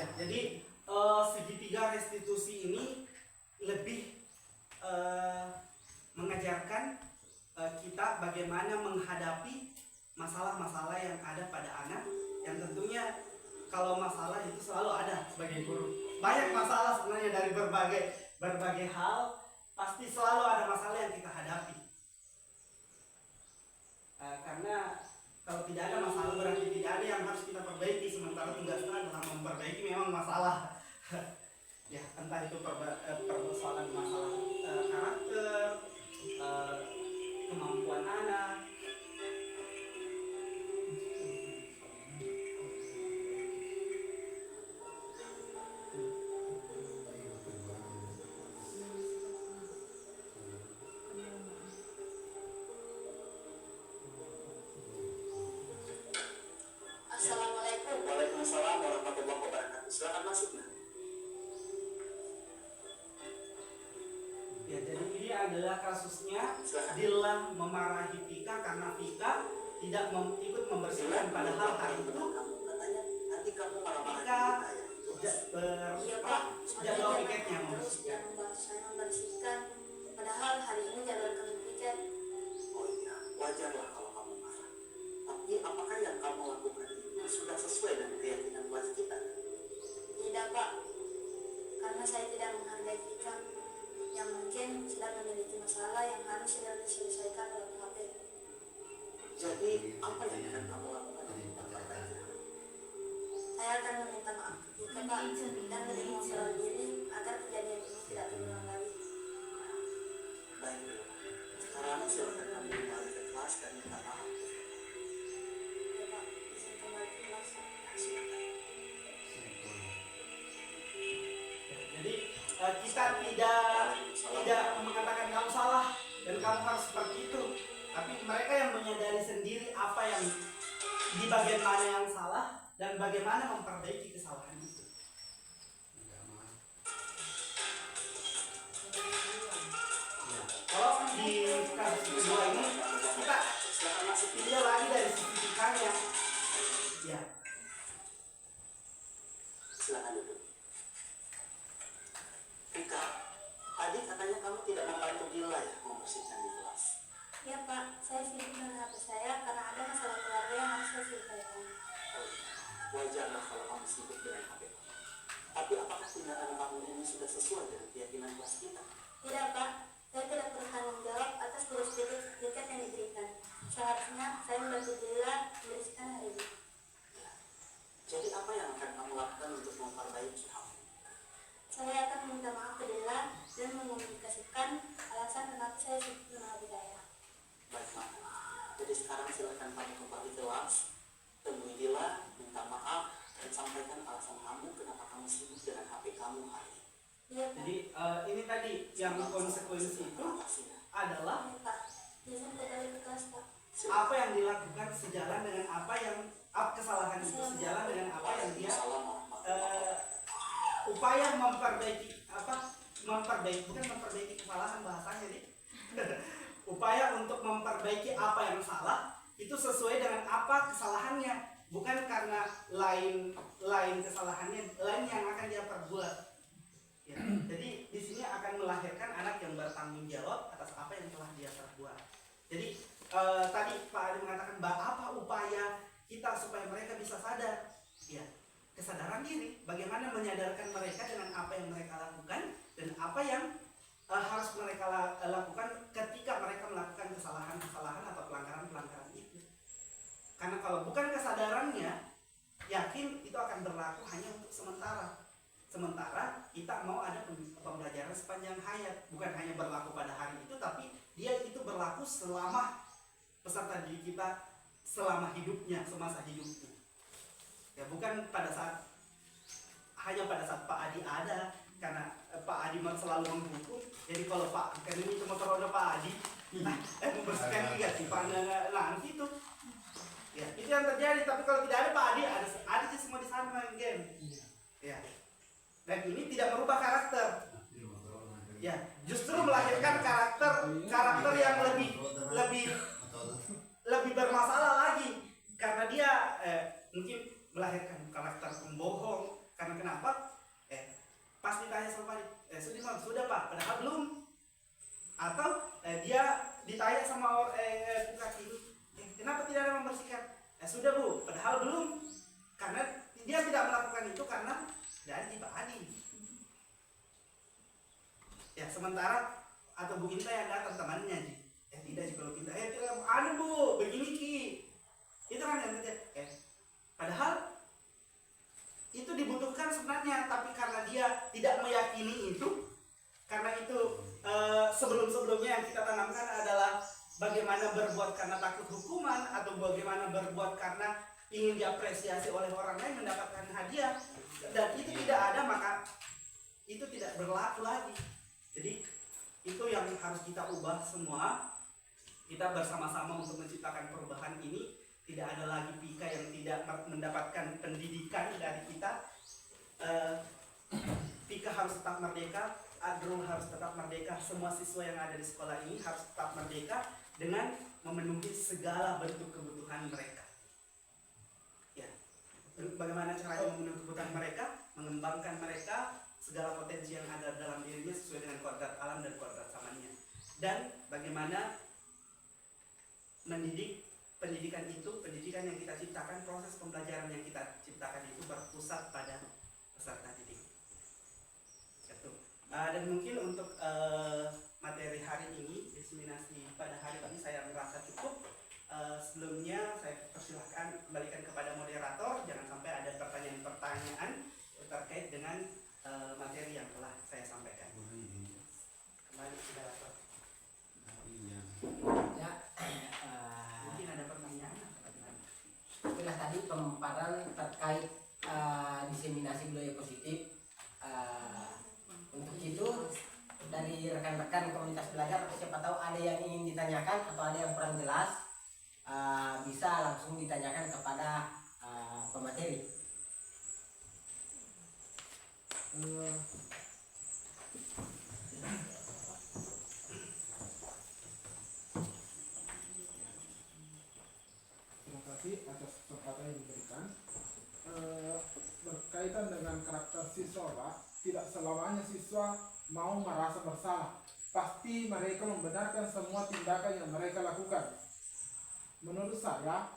C: Ya, jadi segitiga restitusi ini lebih mengajarkan kita bagaimana menghadapi masalah-masalah yang ada pada anak, yang tentunya kalau masalah itu selalu ada sebagai guru. Banyak masalah sebenarnya dari berbagai hal, pasti selalu ada masalah yang kita hadapi. Karena kalau tidak ada masalah berarti tidak ada yang harus kita perbaiki, sementara tugas kita adalah memperbaiki memang masalah. Ya, entah itu persoalan masalah karakter, kemampuan anak.
H: Assalamualaikum. Waalaikumsalam warahmatullahi wabarakatuh. Silakan masuk, Nah.
C: Ya, jadi ini adalah kasusnya Dila memarahi Vika karena Vika tidak ikut membersihkan, padahal hari itu
H: Katanya nanti kamu
C: Vika
B: Iya Pak,
C: jadwal
B: soalnya
C: piketnya
B: terus
C: membersihkan.
B: yang membantu saya membersihkan. Padahal hari ini jadwal kami piket.
H: Oh iya, wajarlah kalau kamu marah. Tapi apakah yang kamu lakukan itu sudah sesuai dengan keyakinan kelas kita?
B: Tidak Pak, karena saya tidak menghargai Vika yang mungkin sedang memiliki masalah yang harus segera diselesaikan dalam HP.
H: Jadi apa yang akan kamu lakukan di depan partainya?
B: Saya akan meminta maaf ke Vika Pak dan lebih memperoleh diri agar kejadian ini tidak terulang lagi.
H: Baik, sekarang silakan kamu kembali ke kelas dan minta maaf.
B: Ya Pak, izin kembali ke kelas.
H: Silakan.
C: Jadi kita tidak mengatakan kamu salah dan kamu harus seperti itu, tapi mereka yang menyadari sendiri apa yang di bagian mana yang salah dan bagaimana memperbaiki kesalahan itu. Kalau di kasus kedua ini kita tidak lagi dari sisi Vikanya, ya.
H: Silakan duduk. Vika, tadi katanya kamu tidak membantu Dila ya membersihkan di kelas.
B: Ya Pak, saya sibuk dengan HP saya karena ada masalah keluarga yang harus saya selesaikan.
H: Oh, wajarlah kalau kamu sibuk dengan HP. Tapi apakah tindakan kamu ini sudah sesuai dengan keyakinan kelas kita?
B: Tidak Pak, saya tidak bertanggung jawab atas tugas tiket yang diberikan. Seharusnya saya membantu Dila membersihkan hari ini.
H: Jadi apa yang akan kamu lakukan untuk memperbaiki hal ini?
B: Saya akan meminta maaf ke Dila dan mengomunikasikan alasan kenapa saya sibuk dengan HP saya.
H: Baik, Mama. Jadi sekarang silakan kamu kembali ke kelas, temui Dila, minta maaf, dan sampaikan alasan kamu kenapa kamu sibuk dengan HP kamu hari ini.
B: Iya Pak.
C: Jadi ini tadi yang konsekuensi itu adalah
B: Iya Pak, izin kembali ke kelas Pak.
C: apa yang dilakukan sejalan dengan apa yang kesalahan itu sejalan dengan apa yang dia upaya bukan memperbaiki kesalahan bahasanya nih. Upaya untuk memperbaiki apa yang salah itu sesuai dengan apa kesalahannya, bukan karena lain kesalahannya, lain yang akan dia perbuat. Ya, jadi di sini akan melahirkan anak yang bertanggung jawab atas apa yang telah dia perbuat. Jadi tadi Pak Adi mengatakan apa upaya kita supaya mereka bisa sadar, ya kesadaran diri, bagaimana menyadarkan mereka dengan apa yang mereka lakukan dan apa yang harus mereka lakukan ketika mereka melakukan kesalahan-kesalahan atau pelanggaran-pelanggaran itu. Karena kalau bukan kesadarannya, yakin itu akan berlaku hanya untuk sementara. Sementara kita mau ada pembelajaran sepanjang hayat, bukan hanya berlaku pada hari itu, tapi dia itu berlaku selama peserta didik kita selama hidupnya, semasa hidupnya. Ya bukan hanya pada saat Pak Adi ada, karena Pak Adi selalu menghukum. Jadi kalau Pak kan ini cuma periode Pak Adi, membersihkan juga sih Pak nanti itu. Ya itu yang terjadi. Tapi kalau tidak ada Pak Adi, ada sih semua di sana main game. Ya. Dan ini tidak merubah karakter. Ya, justru melahirkan karakter yang lebih bermasalah lagi, karena dia mungkin melahirkan karakter pembohong, karena Karena kenapa? Pas ditanya sama Pak, sudah Pak, padahal belum. Atau dia ditanya sama tukang ini, kenapa tidak ada membersihkan? Sudah Bu, padahal belum. Karena dia tidak melakukan itu karena dari Pak Adi. Ya, sementara atau Bu Inta yang datang temannya Ji. Tidak sih kalau kita tidak anu Bu, begini Ki. Itu kan yang kerja. Padahal itu dibutuhkan sebenarnya, tapi karena dia tidak meyakini itu, karena itu sebelum-sebelumnya yang kita tanamkan adalah bagaimana berbuat karena takut hukuman atau bagaimana berbuat karena ingin diapresiasi oleh orang lain mendapatkan hadiah, dan itu tidak ada, maka itu tidak berlaku lagi. Jadi itu yang harus kita ubah semua. Kita bersama-sama untuk menciptakan perubahan ini. Tidak ada lagi Pika yang tidak mendapatkan pendidikan dari kita. Pika harus tetap merdeka, Adrul harus tetap merdeka, semua siswa yang ada di sekolah ini harus tetap merdeka dengan memenuhi segala bentuk kebutuhan mereka. Ya, bagaimana caranya memenuhi kebutuhan mereka? Mengembangkan mereka, segala potensi yang ada dalam dirinya sesuai dengan kodrat alam dan kodrat samanya. Dan bagaimana mendidik. Pendidikan itu, pendidikan yang kita ciptakan, proses pembelajaran yang kita ciptakan itu berpusat pada peserta didik. Gitu. Dan mungkin untuk materi hari ini, diseminasi pada hari ini saya merasa cukup. Sebelumnya saya persilahkan kembalikan kepada moderator, jangan sampai ada pertanyaan-pertanyaan terkait dengan materi yang telah saya sampaikan. Kembali ke moderator.
A: Ya,
C: Mungkin ada pertanyaan.
A: itulah tadi pemaparan terkait diseminasi budaya positif. Untuk itu dari rekan-rekan komunitas belajar, siapa tahu ada yang ingin ditanyakan atau ada yang kurang jelas, bisa langsung ditanyakan kepada pemateri.
D: Terima kasih atas kesempatan yang diberikan. Berkaitan dengan karakter siswa, Pak, tidak selamanya siswa mau merasa bersalah. Pasti mereka membenarkan semua tindakan yang mereka lakukan. Menurut saya,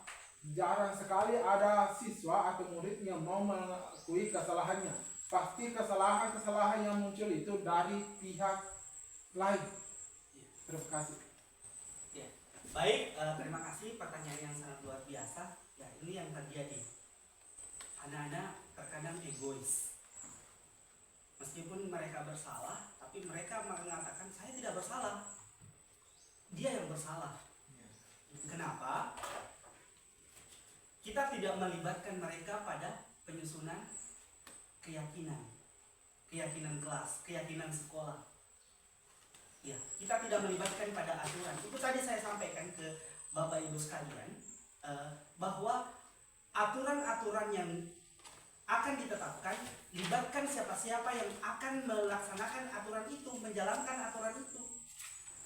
D: jarang sekali ada siswa atau murid yang mau mengakui kesalahannya. Pasti kesalahan-kesalahan yang muncul itu dari pihak lain. Terima kasih.
C: Baik, terima kasih, pertanyaan yang sangat luar biasa. Ya, ini yang terjadi. Anak-anak terkadang egois. Meskipun mereka bersalah, tapi mereka mengatakan saya tidak bersalah. Dia yang bersalah. Kenapa? Kita tidak melibatkan mereka pada penyusunan keyakinan kelas, keyakinan sekolah. Ya, kita tidak melibatkan pada aturan. Itu tadi saya sampaikan ke Bapak Ibu sekalian, bahwa aturan-aturan yang akan ditetapkan, libatkan siapa-siapa yang akan melaksanakan aturan itu, menjalankan aturan itu.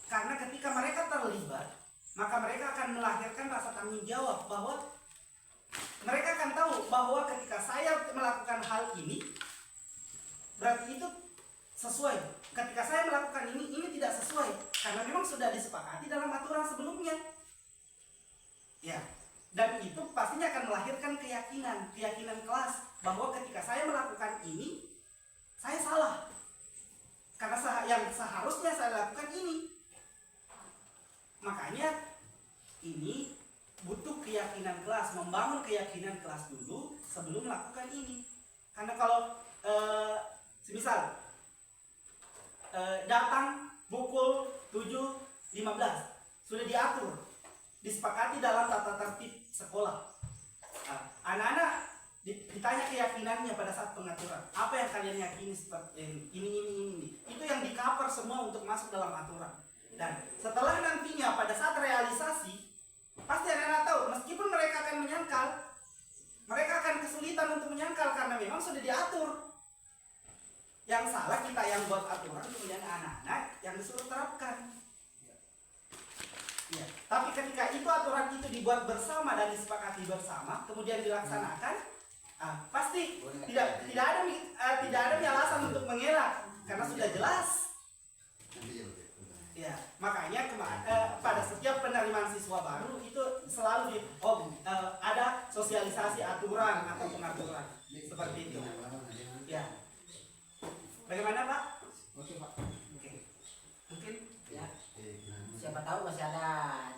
C: Karena ketika mereka terlibat, maka mereka akan melahirkan rasa tanggung jawab, bahwa mereka akan tahu bahwa ketika saya melakukan hal ini, berarti itu sesuai. Ketika saya melakukan ini tidak sesuai, karena memang sudah disepakati dalam aturan sebelumnya. Ya, dan itu pastinya akan melahirkan keyakinan kelas, bahwa ketika saya melakukan ini, saya salah. Karena yang seharusnya saya lakukan ini. Makanya ini butuh keyakinan kelas, membangun keyakinan kelas dulu sebelum melakukan ini. Karena kalau semisal datang pukul 7.15 sudah diatur, disepakati dalam tata tertib sekolah. Anak-anak ditanya keyakinannya pada saat pengaturan, apa yang kalian yakini seperti ini. Itu yang di-cover semua untuk masuk dalam aturan. Dan setelah nantinya pada saat realisasi, pasti anak-anak tahu, meskipun mereka akan menyangkal, mereka akan kesulitan untuk menyangkal karena memang sudah diatur. Yang salah kita yang buat aturan, kemudian anak-anak yang disuruh terapkan. Ya. Tapi ketika itu aturan itu dibuat bersama dan disepakati bersama, kemudian dilaksanakan, Pasti tidak ada alasan untuk mengelak karena sudah jelas. Ya, makanya pada setiap penerimaan siswa baru itu selalu ada sosialisasi aturan atau pengaturan seperti itu. Ya, bagaimana Pak?
D: Oke Pak.
C: Oke, mungkin
A: Ya, siapa tahu masih ada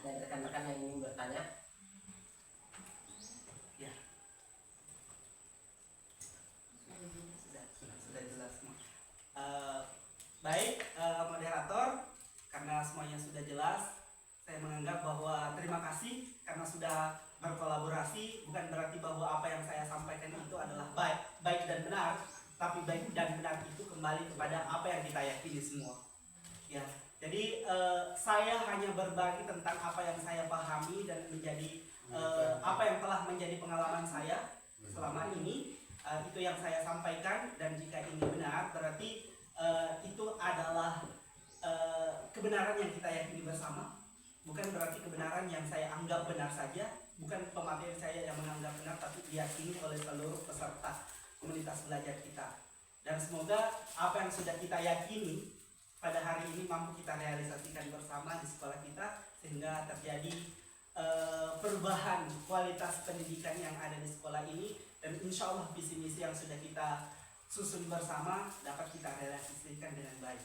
A: dari rekan-rekan yang ingin bertanya.
C: ya sudah jelas semua. Baik, moderator, karena semuanya sudah jelas, saya menganggap bahwa terima kasih karena sudah berkolaborasi. Bukan berarti bahwa apa yang saya sampaikan itu adalah baik dan benar, tapi baik dan benar itu kembali kepada apa yang kita yakini semua. Ya, jadi saya hanya berbagi tentang apa yang saya pahami dan menjadi apa yang telah menjadi pengalaman saya selama ini. Itu yang saya sampaikan, dan jika ini benar berarti itu adalah kebenaran yang kita yakini bersama. Bukan berarti kebenaran yang saya anggap benar saja, bukan pemateri saya yang menganggap benar, tapi diyakini oleh seluruh peserta komunitas belajar kita. Dan semoga apa yang sudah kita yakini pada hari ini mampu kita realisasikan bersama di sekolah kita, sehingga terjadi perubahan kualitas pendidikan yang ada di sekolah ini, dan insya Allah visi misi yang sudah kita susun bersama dapat kita realisasikan dengan baik.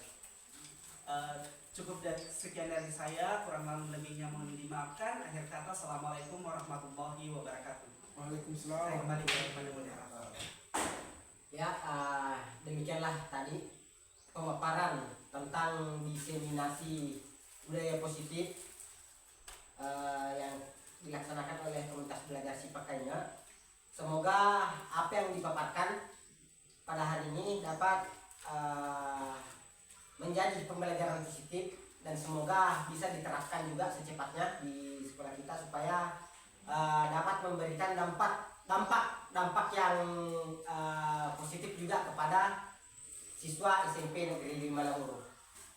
C: Cukup sekian dari saya, kurang lebihnya mohon dimaafkan. Akhir kata, assalamualaikum warahmatullahi wabarakatuh.
D: Waalaikumsalam.
C: Saya kembali kepada moderator.
A: Ya, demikianlah tadi pemaparan tentang diseminasi budaya positif yang dilaksanakan oleh komunitas belajar Sipakainya. Semoga apa yang dipaparkan pada hari ini dapat menjadi pembelajaran positif, dan semoga bisa diterapkan juga secepatnya di sekolah kita supaya dapat memberikan dampak yang positif juga kepada siswa SMP Negeri 5 Lamuru.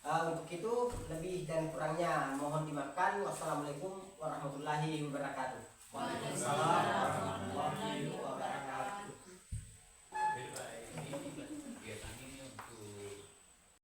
A: Untuk itu lebih dan kurangnya mohon dimaafkan. Wassalamualaikum warahmatullahi wabarakatuh.
C: Waalaikumsalam warahmatullahi wabarakatuh.